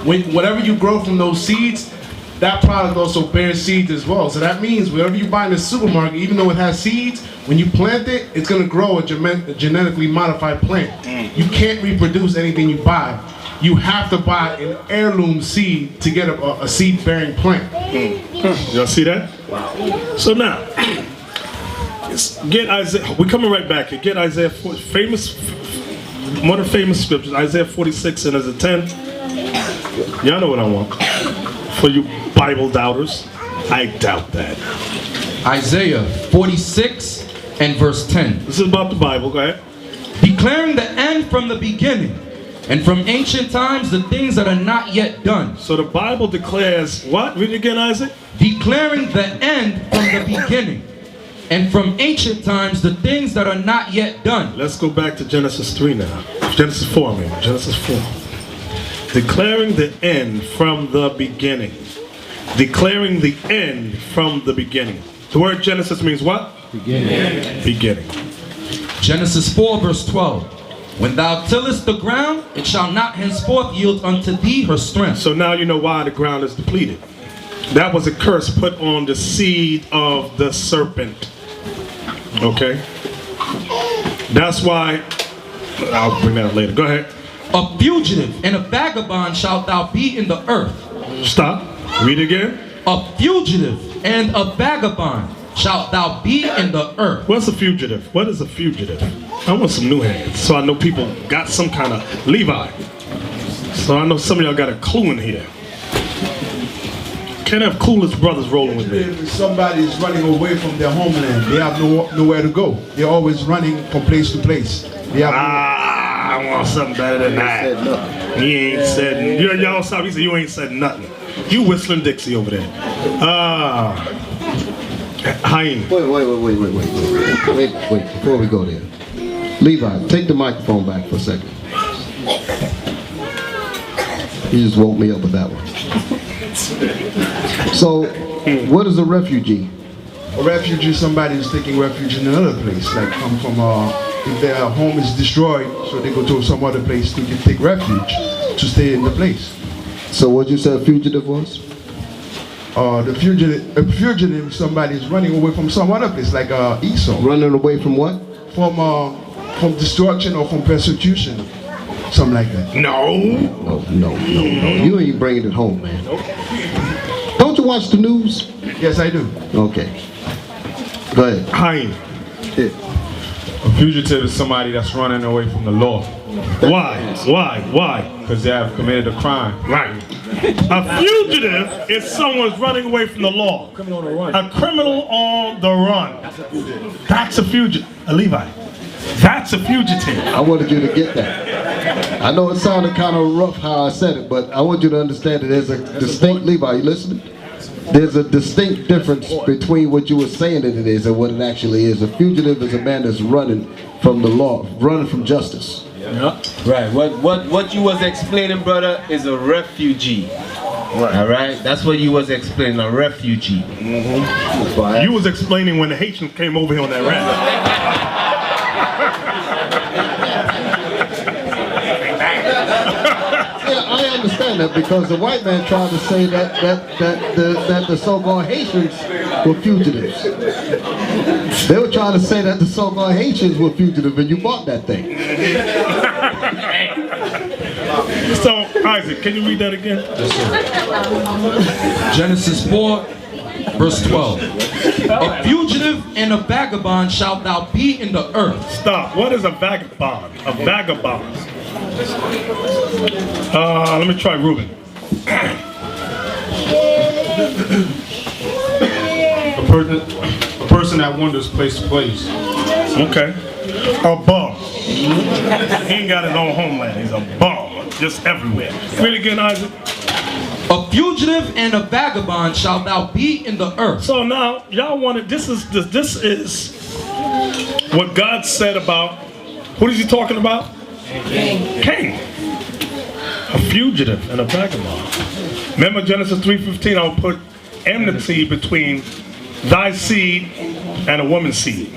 whatever you grow from those seeds, that product also bears seeds as well. So that means whatever you buy in the supermarket, even though it has seeds, when you plant it, it's going to grow a genetically modified plant. You can't reproduce anything you buy. You have to buy an heirloom seed to get a seed-bearing plant. Y'all see that? Wow. So now, get Isaiah. We're coming right back here. Get Isaiah, one of the famous scriptures, Isaiah 46 and Isaiah 10. Y'all know what I want. For you Bible doubters, I doubt that. Isaiah 46 and verse 10. This is about the Bible. Go ahead. Declaring the end from the beginning, and from ancient times the things that are not yet done. So the Bible declares what? Read it again, Isaac. Declaring the end from the beginning, and from ancient times the things that are not yet done. Let's go back to Genesis 3 now. Genesis 4, I mean. Genesis 4. Declaring the end from the beginning. Declaring the end from the beginning. The word Genesis means what? Beginning. Beginning. Genesis 4 verse 12. When thou tillest the ground, it shall not henceforth yield unto thee her strength. So now you know why the ground is depleted. That was a curse put on the seed of the serpent. Okay? That's why, I'll bring that up later. Go ahead. A fugitive and a vagabond shalt thou be in the earth. Stop. Read again. A fugitive and a vagabond shalt thou be in the earth. What's a fugitive? What is a fugitive? I want some new hands, so I know people got some kind of Levi. So I know some of y'all got a clue in here. Can't have coolest brothers rolling with me. If somebody's running away from their homeland, they have nowhere to go. They're always running from place to place. They have I want something better than that. He ain't said. Y'all stop. He said you ain't said nothing. You whistling Dixie over there. Haim. Wait. Before we go there, Levi, take the microphone back for a second. You just woke me up with that one. So, what is a refugee? A refugee is somebody who's taking refuge in another place, like come from if their home is destroyed, so they go to some other place to take refuge to stay in the place. So what you said a fugitive was? A fugitive is somebody who's running away from some other place, like Esau. Running away from what? From destruction or from persecution, something like that. No. You ain't bringing it home, man. Don't you watch the news? Yes, I do. Okay. Go ahead. Haim. A fugitive is somebody that's running away from the law. Why? Because they have committed a crime. Right. A fugitive is someone's running away from the law. A criminal on the run. That's a fugitive. A Levi. That's a fugitive. I wanted you to get that. I know it sounded kind of rough how I said it, but I want you to understand that there's a distinct, Levi, you listening? There's a distinct difference between what you were saying that it is and what it actually is. A fugitive is a man that's running from the law, running from justice. Yeah. Right. What you was explaining, brother, is a refugee. Right. All right. That's what you was explaining, a refugee. Mm-hmm. You was explaining when the Haitians came over here on that raft. Yeah, I understand that because the white man tried to say that the so-called Haitians were fugitives. They were trying to say that the so-called Haitians were fugitives, and you bought that thing. So, Isaac, can you read that again? Genesis 4, verse 12. A fugitive and a vagabond shalt thou be in the earth. Stop. What is a vagabond? A vagabond. Let me try Reuben. A person that wanders place to place. Okay. A bum. He ain't got his own homeland. He's a bum. Just everywhere. Read it again, Isaac. A fugitive and a vagabond shalt thou be in the earth. So now, y'all want to, this is what God said about, who is he talking about? Cain. A fugitive and a vagabond. Remember Genesis 3:15, I'll put enmity between thy seed and a woman's seed.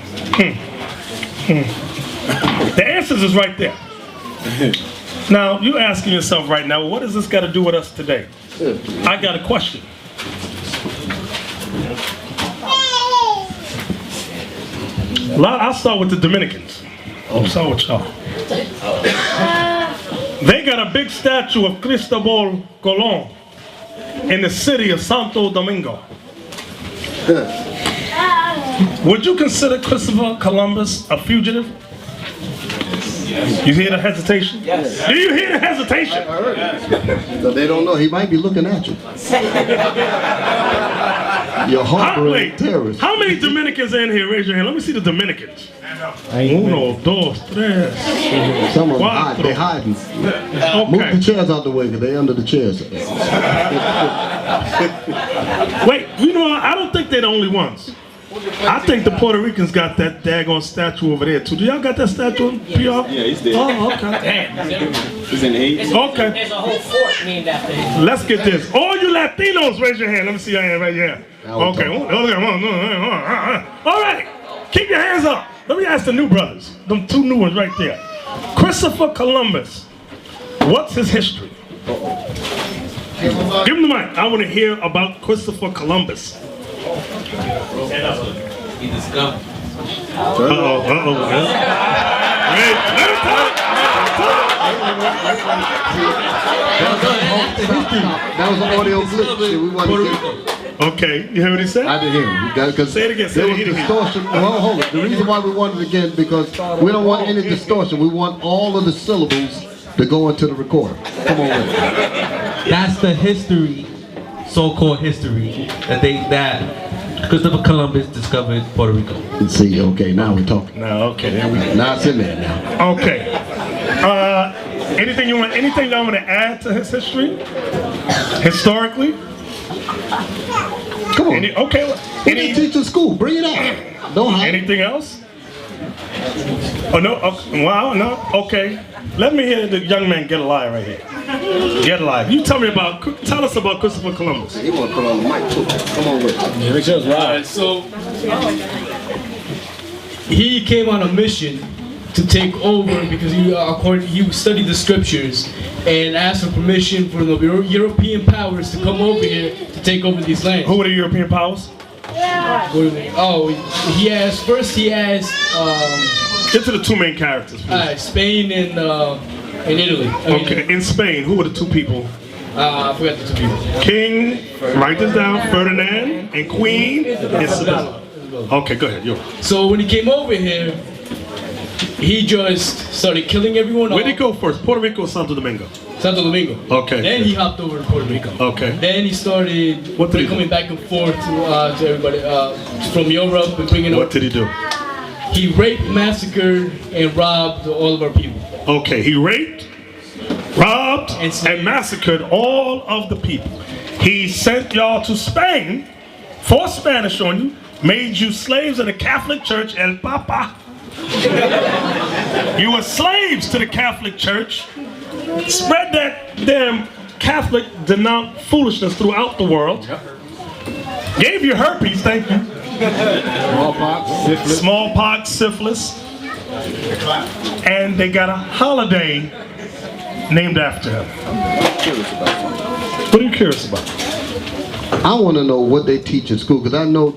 The answers is right there. Now, you're asking yourself right now, well, what does this got to do with us today? I got a question. I'll start with the Dominicans. I'll start with y'all. They got a big statue of Cristobal Colon in the city of Santo Domingo. Would you consider Christopher Columbus a fugitive? You hear the hesitation? Yes. Do you hear the hesitation? I heard it. So they don't know. He might be looking at you. Your harboring terrorist. How many Dominicans in here? Raise your hand. Let me see the Dominicans. Uno, dos, tres. Some of them hide. They're hiding. Okay. Move the chairs out the way because they're under the chairs. Wait, you know, I don't think they're the only ones. I think the Puerto Ricans got that daggone statue over there too. Do y'all got that statue in PR? Yeah, he's there. Oh, okay. Damn. He's in 8. Okay. There's a whole fort named after him. Let's get this. All you Latinos, raise your hand. Let me see your hand. Raise your hand. Okay. All right. Keep your hands up. Let me ask the new brothers. Them two new ones right there. Christopher Columbus. What's his history? Give him the mic. I want to hear about Christopher Columbus. He discovered. Wait, let him talk. That was an audio glitch. We wanted to Okay, you hear what he said? I didn't hear him. Say it again. There was distortion. Well, hold it. The reason why we wanted it again because we don't want any distortion. We want all of the syllables to go into the recorder. Come on with it. That's the history, so-called history, that Christopher Columbus discovered Puerto Rico. See, okay, now we're talking. No, okay, there we go. Now it's in there now. Okay. Anything y'all want to add to his history? Historically? Come on. Okay. Any teacher school, bring it out. Don't hide. Anything else? Oh no. Okay. Wow. No. Okay. Let me hear the young man get a lie right here. Get a lie. You tell us about Christopher Columbus. He want to put on the mic too. Come on with it. Alright, so he came on a mission to take over because he studied the scriptures and asked for permission for the European powers to come over here to take over these lands. Who are the European powers? Oh, he asked Get to the two main characters, please. Spain and Italy. Okay, in Spain, who were the two people? I forgot the two people. King, write this down, Ferdinand, and Queen Isabella. Okay, go ahead. So when he came over here, he just started killing everyone. Where'd he go first? Puerto Rico or Santo Domingo? Santo Domingo. Okay. Then he hopped over to Puerto Rico. Okay. Then he started coming back and forth to everybody from Europe and bringing. What did he do? He raped, massacred, and robbed all of our people. Okay, he raped, robbed, and massacred all of the people. He sent y'all to Spain, forced Spanish on you, made you slaves of the Catholic Church, El Papa. You were slaves to the Catholic Church, spread that damn Catholic denounce foolishness throughout the world, gave you herpes, thank you. Smallpox, syphilis, and they got a holiday named after him. What are you curious about? I want to know what they teach in school because I know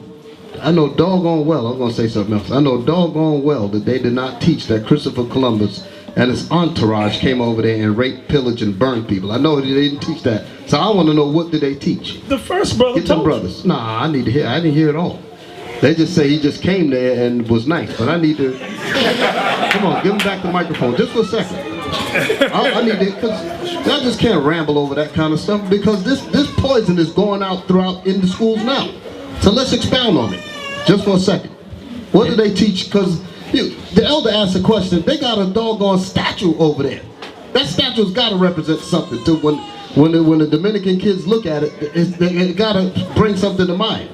doggone well, I'm going to say something else. I know doggone well that they did not teach that Christopher Columbus and his entourage came over there and raped, pillaged, and burned people. I know they didn't teach that. So I want to know, what did they teach? The first brother Get them told brothers. Nah, I need to hear. I didn't hear it all. They just say he just came there and was nice. But I need to... Come on, give him back the microphone just for a second. I need to... Because y'all just can't ramble over that kind of stuff, because this poison is going out throughout in the schools now. So let's expound on it just for a second. What do they teach? Because the elder asked a question. They got a doggone statue over there. That statue's got to represent something too. When the Dominican kids look at it, it got to bring something to mind.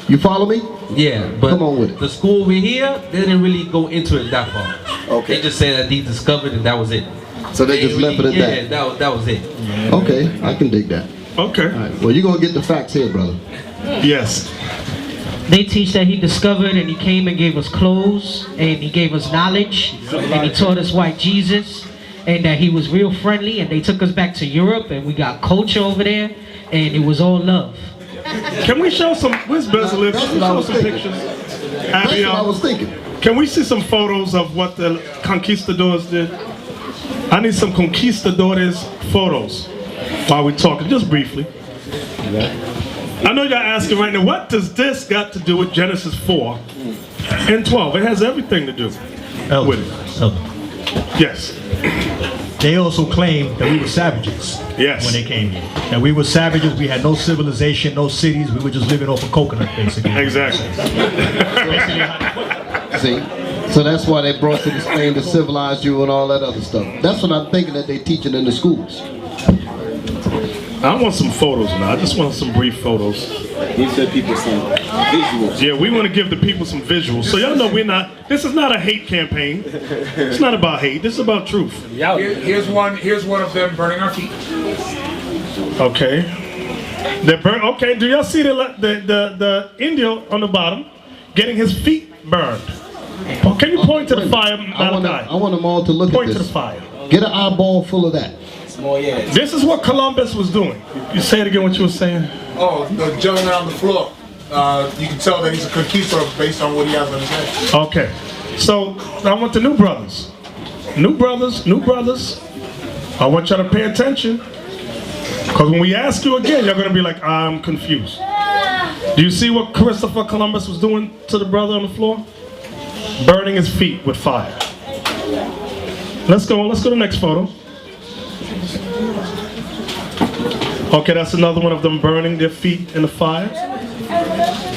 You follow me? Yeah, but come on with it. The school over here, they didn't really go into it that far. Okay. They just said that he discovered and that was it. So they just left it at that? Yeah, that was it. Okay, I can dig that. Okay. All right. Well, you're going to get the facts here, brother. Yes. They teach that he discovered and he came and gave us clothes and he gave us knowledge and he taught us white Jesus and that he was real friendly, and they took us back to Europe and we got culture over there and it was all love. Can we show some, where's Bezalel? Can we show some pictures? That's what I was thinking. Can we see some photos of what the conquistadors did? I need some conquistadores photos while we're talking, just briefly. I know y'all asking right now, what does this got to do with Genesis 4 and 12? It has everything to do with it. Yes. They also claimed that we were savages. Yes. When they came here. That we were savages, we had no civilization, no cities, we were just living off a coconut, basically. Exactly. See? So that's why they brought you to Spain to civilize you and all that other stuff. That's what I'm thinking that they teaching in the schools. I want some photos now. I just want some brief photos. Give the people some visuals. Yeah, we want to give the people some visuals. So y'all know this is not a hate campaign. It's not about hate. This is about truth. Here's one of them burning our feet. Okay. Okay, do y'all see the Indio on the bottom getting his feet burned? Oh, can you point to the fire, Malachi? I want them all to look Point at to this. the fire. Get an eyeball full of that. This is what Columbus was doing. You say it again, what you were saying? Oh, the gentleman on the floor. You can tell that he's a conquistador based on what he has on his head. Okay. So, I want the new brothers. New brothers. I want y'all to pay attention. Because when we ask you again, you're going to be like, I'm confused. Do you see what Christopher Columbus was doing to the brother on the floor? Burning his feet with fire. Let's go to the next photo. Okay, that's another one of them burning their feet in the fire.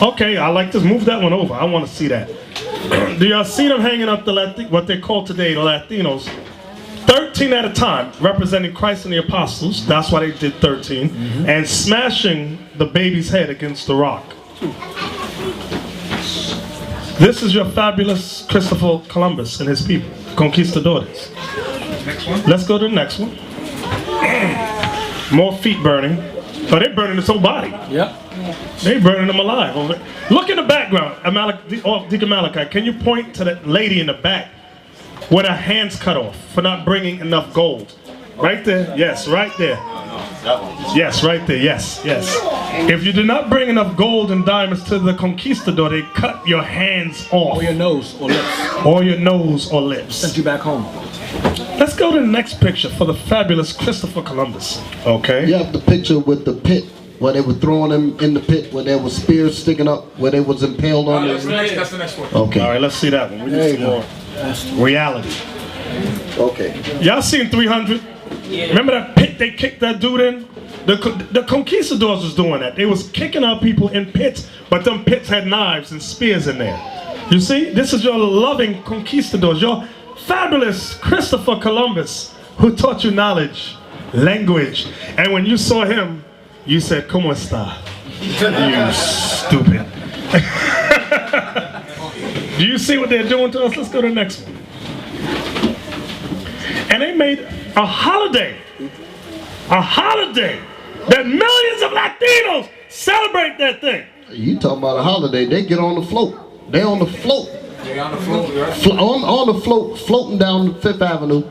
Okay, I like this. Move that one over. I want to see that. Do y'all see them hanging up what they call today the Latinos? 13 at a time, representing Christ and the apostles. That's why they did 13. And smashing the baby's head against the rock. This is your fabulous Christopher Columbus and his people, conquistadores. Next one. Let's go to the next one. More feet burning. Oh, they're burning his whole body. Yep. They burning him alive. Look in the background. Deacon Malachi, can you point to that lady in the back with her hands cut off for not bringing enough gold? Right there. Yes, right there. Yes, right there. Yes, yes. If you did not bring enough gold and diamonds to the conquistador, they cut your hands off. Or your nose or lips. Or your nose or lips. Sent you back home. Let's go to the next picture for the fabulous Christopher Columbus. Okay. You have the picture with the pit where they were throwing him in the pit, where there was spears sticking up, where they was impaled on That's them. the next one. Okay. All right, let's see that one. We need some more reality. Okay. Y'all seen 300? Remember that pit they kicked that dude in? The conquistadors was doing that. They was kicking out people in pits, but them pits had knives and spears in there. You see, this is your loving conquistadors, your fabulous Christopher Columbus, who taught you knowledge, language, and when you saw him, you said, "Como está?" You stupid. Do you see what they're doing to us? Let's go to the next one. And they made a holiday that millions of Latinos celebrate that thing. You talking about a holiday? They get on the float. They on the float. They on the float, right? On the float, floating down Fifth Avenue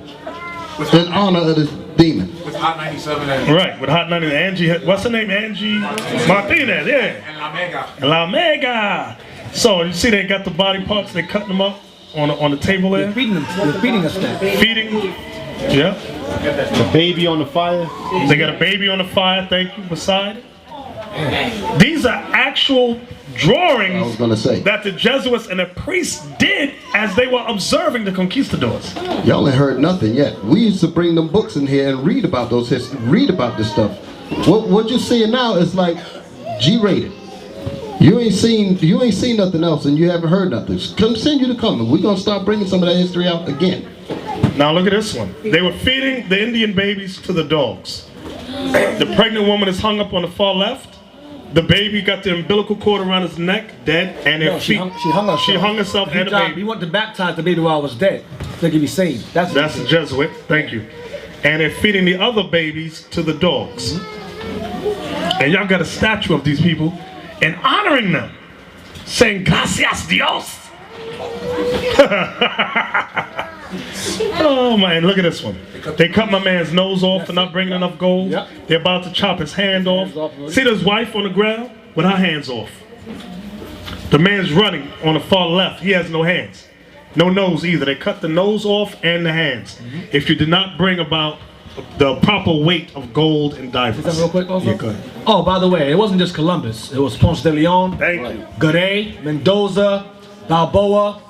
in honor of this demon. With Hot 97 and Right, with Hot 90, Angie, what's her name? Angie Martinez, yeah. La Mega. La Mega. So you see they got the body parts, they cutting them up. on the table there. They're feeding us that. Feeding. Yeah. The baby on the fire. They got a baby on the fire. Thank you. Beside it. These are actual drawings I was gonna say. that the Jesuits and the priests did as they were observing the conquistadors. Y'all ain't heard nothing yet. We used to bring them books in here and read about those read about this stuff. What you're seeing now is like G-rated. You ain't seen nothing else, and you haven't heard nothing. Continue to come. We're gonna start bringing some of that history out again. Now look at this one. They were feeding the Indian babies to the dogs. The pregnant woman is hung up on the far left. The baby got the umbilical cord around his neck, dead, and She hung herself. She hung herself and the baby. He wanted to baptize the baby while I was dead, so he could be saved. That's a Jesuit. Thank you. And they're feeding the other babies to the dogs. And y'all got a statue of these people and honoring them, saying "Gracias Dios." Oh man, look at this one. They cut my man's nose off for not bringing enough gold. They're about to chop his hand off. See his wife on the ground with her hands off. The man's running on the far left. He has no hands. No nose either. They cut the nose off and the hands. If you did not bring about the proper weight of gold and diamonds. Is that real quick also? Yeah, go ahead. Oh, by the way, it wasn't just Columbus. It was Ponce de Leon, Garay, Mendoza, Balboa,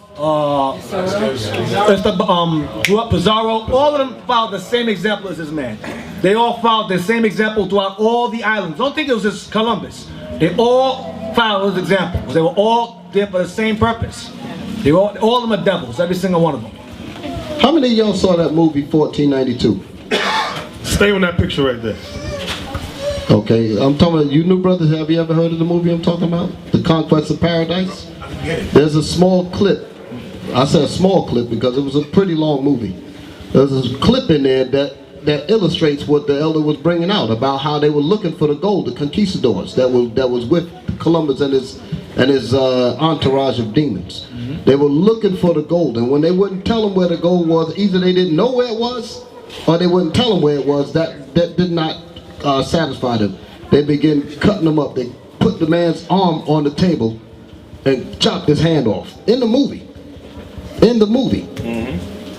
Pizarro. All of them followed the same example as this man. They all followed the same example throughout all the islands. Don't think it was just Columbus. They all followed his example. They were all there for the same purpose. They were all of them are devils, every single one of them. How many of y'all saw that movie 1492? Stay on that picture right there. Okay, I'm talking about you new brothers. Have you ever heard of the movie I'm talking about? The Conquest of Paradise? There's a small clip. I said a small clip because it was a pretty long movie. There's a clip in there that illustrates what the elder was bringing out about how they were looking for the gold, the conquistadors that was with Columbus and his entourage of demons. They were looking for the gold, and when they wouldn't tell them where the gold was, either they didn't know where it was, or they wouldn't tell them where it was. That did not satisfy them. They began cutting them up. They put the man's arm on the table and chopped his hand off. In the movie. In the movie.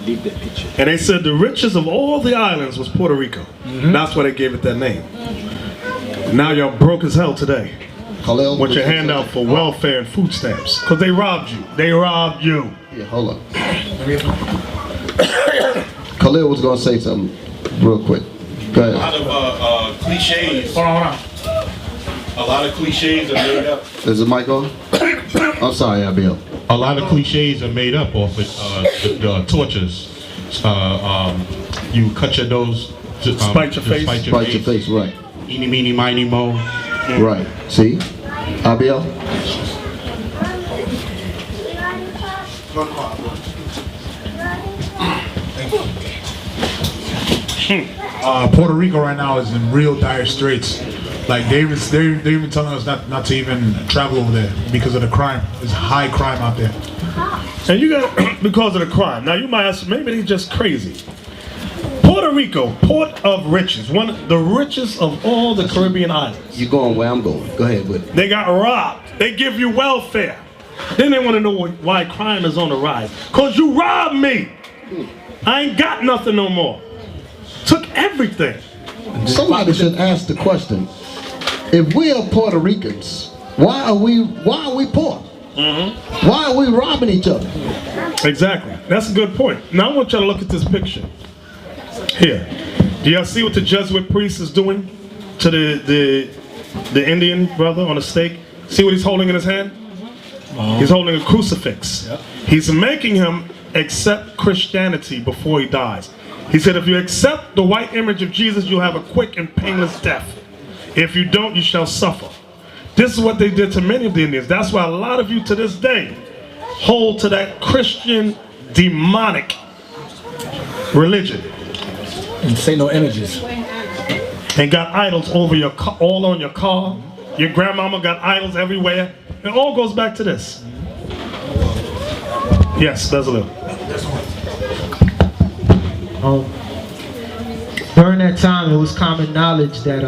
Leave that picture. And they said the richest of all the islands was Puerto Rico. That's why they gave it that name. Now y'all broke as hell today. With your hand out for welfare and food stamps. Because they robbed you. They robbed you. Yeah, hold on. Khalil was going to say something real quick. Go ahead. A lot of cliches. Hold on. A lot of cliches are made up. Is the mic on? I'm sorry, Abiel. A lot of cliches are made up off of the tortures. You cut your nose to spite your face. Spite your face, right. Eeny, meeny, miny, mo. Right. See? Abiel? Puerto Rico right now is in real dire straits. Like they're even telling us not to even travel over there because of the crime. There's high crime out there. And you got because of the crime. Now you might ask, maybe they're just crazy. Puerto Rico, port of riches, one of the richest of all the Caribbean islands. You going where I'm going. Go ahead with it. They got robbed. They give you welfare. Then they want to know why crime is on the rise. Cause you robbed me. I ain't got nothing no more. Took everything. Somebody should ask the question: if we are Puerto Ricans, why are we poor? Why are we robbing each other? Exactly. That's a good point. Now I want y'all to look at this picture. Here. Do y'all see what the Jesuit priest is doing to the Indian brother on a stake? See what he's holding in his hand? He's holding a crucifix. He's making him accept Christianity before he dies. He said, if you accept the white image of Jesus, you'll have a quick and painless death. If you don't, you shall suffer. This is what they did to many of the Indians. That's why a lot of you to this day hold to that Christian demonic religion. And say no images. And got idols over your all on your car. Your grandmama got idols everywhere. It all goes back to this. Yes, there's a little. During that time, it was common knowledge that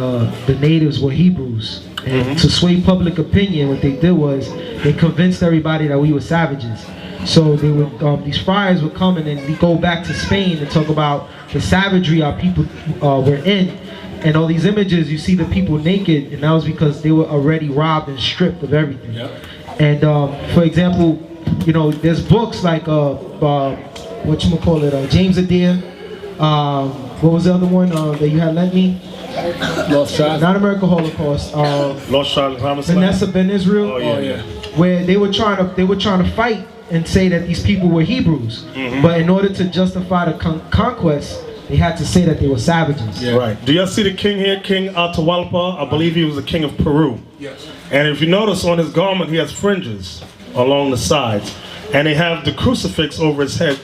the natives were Hebrews. And to sway public opinion, what they did was they convinced everybody that we were savages. So they would, these friars would come and then we go back to Spain and talk about the savagery our people were in. And all these images, you see the people naked, and that was because they were already robbed and stripped of everything. Yep. And for example, you know, there's books like whatchamacallit, James Adair. What was the other one that you had lent me? Lost Child. Not American Holocaust. Lost Child Homicide. Vanessa Ben Israel. Oh yeah. Where they were trying to fight and say that these people were Hebrews, but in order to justify the conquest, they had to say that they were savages. Yeah. Right. Do y'all see the king here, King Atahualpa? I believe he was the king of Peru. Yes. And if you notice on his garment, he has fringes along the sides, and they have the crucifix over his head,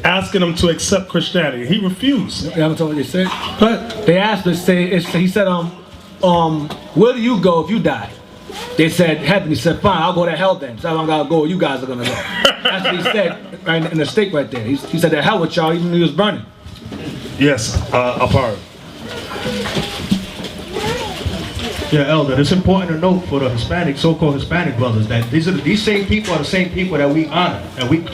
asking him to accept Christianity. He refused. You haven't told what they said? But they asked us, he said, where do you go if you die? They said heaven. He said, fine, I'll go to hell then. So I'm gonna go, you guys are gonna go. That's what he said right in the stake right there. He said, the hell with y'all, even though he was burning. Yes, apart. Yeah, Elder, it's important to note for the Hispanic, so-called Hispanic brothers, that these same people are the same people that we honor, and we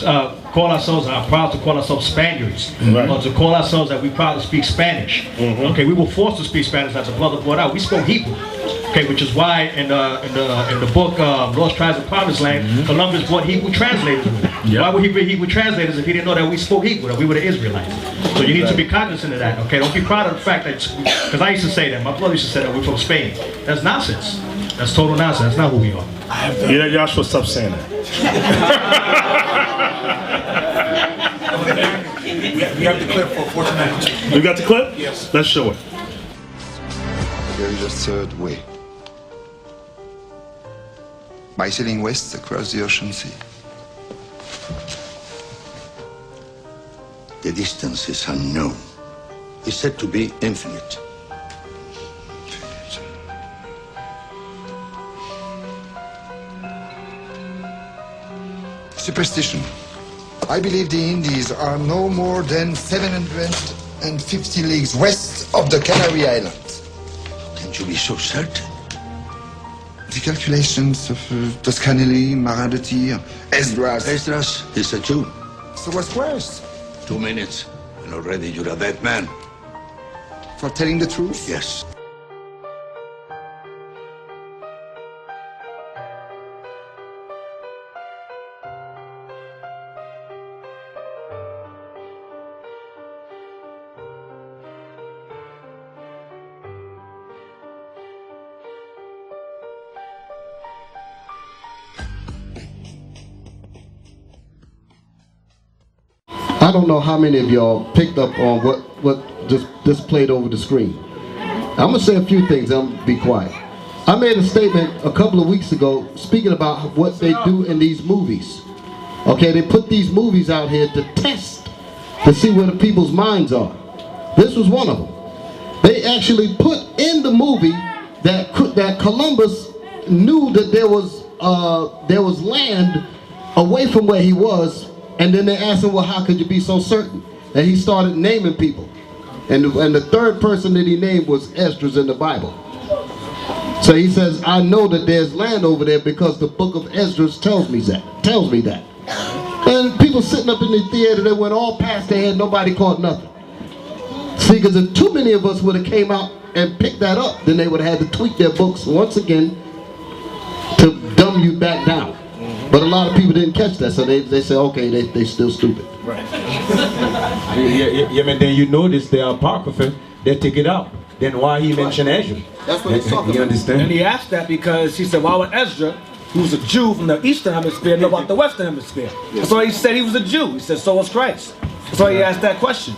call ourselves, are proud to call ourselves Spaniards, or to call ourselves that we proud to speak Spanish. Okay, we were forced to speak Spanish as a brother brought out. We spoke Hebrew. Okay, which is why in the book Lost Tribes of Promised Land, Columbus brought Hebrew translators with him. Why would he bring Hebrew translators if he didn't know that we spoke Hebrew, that we were the Israelites? So you need to be cognizant of that. Okay, don't be proud of the fact that, because I used to say that, my brother used to say that we're from Spain. That's nonsense. That's total nonsense. That's not who we are. Yeah, y'all should stop saying that. We have the clip for tonight. You got the clip? Yes. Let's show it. There is a third way. By sailing west across the ocean sea. The distance is unknown. It's said to be infinite. Superstition. I believe the Indies are no more than 750 leagues west of the Canary Islands. Can you be so certain? The calculations of Toscanelli, Marin de Tir, Esdras. Esdras is a Jew. So what's worse? 2 minutes, and already you're a dead man. For telling the truth? Yes. I don't know how many of y'all picked up on what just played over the screen. I'm gonna say a few things. I'm gonna be quiet. I made a statement a couple of weeks ago speaking about what they do in these movies. Okay, they put these movies out here to test, to see where the people's minds are. This was one of them. They actually put in the movie that Columbus knew that there was land away from where he was. And then they asked him, well, how could you be so certain? And he started naming people. And the third person that he named was Esdras in the Bible. So he says, I know that there's land over there because the book of Esdras tells me that. And people sitting up in the theater, they went all past their head, nobody caught nothing. See, because if too many of us would have came out and picked that up, then they would have had to tweak their books once again to dumb you back down. But a lot of people didn't catch that, so they say, okay, they still stupid. Right. But then you notice the Apocrypha, they take it out. Then why he mentioned Ezra? That's what he's talking about. You understand? And he asked that because he said, why would Ezra, who's a Jew from the Eastern Hemisphere, know about the Western Hemisphere? That's why he said he was a Jew. He said, so was Christ. That's why he asked that question.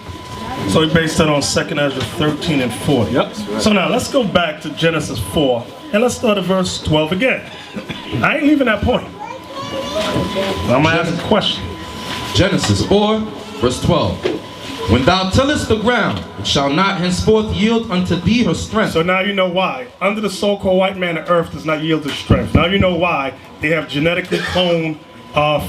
So he based it on 2nd Ezra 13 and 40. Yep. So now let's go back to Genesis 4 and let's start at verse 12 again. I ain't leaving that point. I'm going to ask a question. Genesis 4, verse 12. When thou tillest the ground, it shall not henceforth yield unto thee her strength. So now you know why. Under the so-called white man, the earth does not yield its strength. Now you know why they have genetically cloned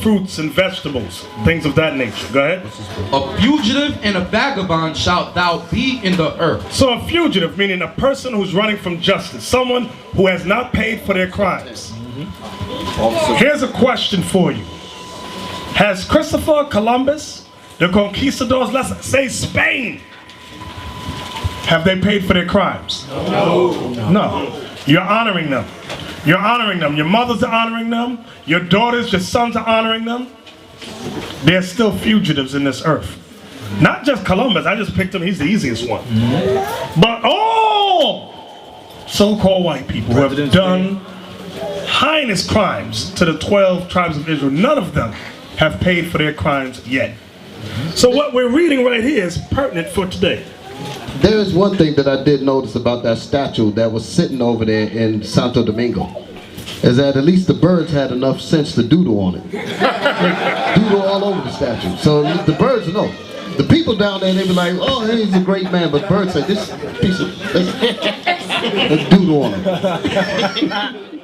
fruits and vegetables, things of that nature. Go ahead. A fugitive and a vagabond shalt thou be in the earth. So a fugitive, meaning a person who's running from justice, someone who has not paid for their crimes. Here's a question for you. Has Christopher Columbus, the conquistadors, let's say Spain, have they paid for their crimes? No. You're honoring them. You're honoring them. Your mothers are honoring them. Your daughters, your sons are honoring them. They're still fugitives in this earth. Not just Columbus. I just picked him. He's the easiest one. But all so-called white people who have done heinous crimes to the 12 tribes of Israel, none of them have paid for their crimes yet. So what we're reading right here is pertinent for today. There is one thing that I did notice about that statue that was sitting over there in Santo Domingo, is that at least the birds had enough sense to doodle on it. Doodle all over the statue. So the birds know. The people down there, they be like, oh, he's a great man, but birds say, this piece of, let's doodle on it.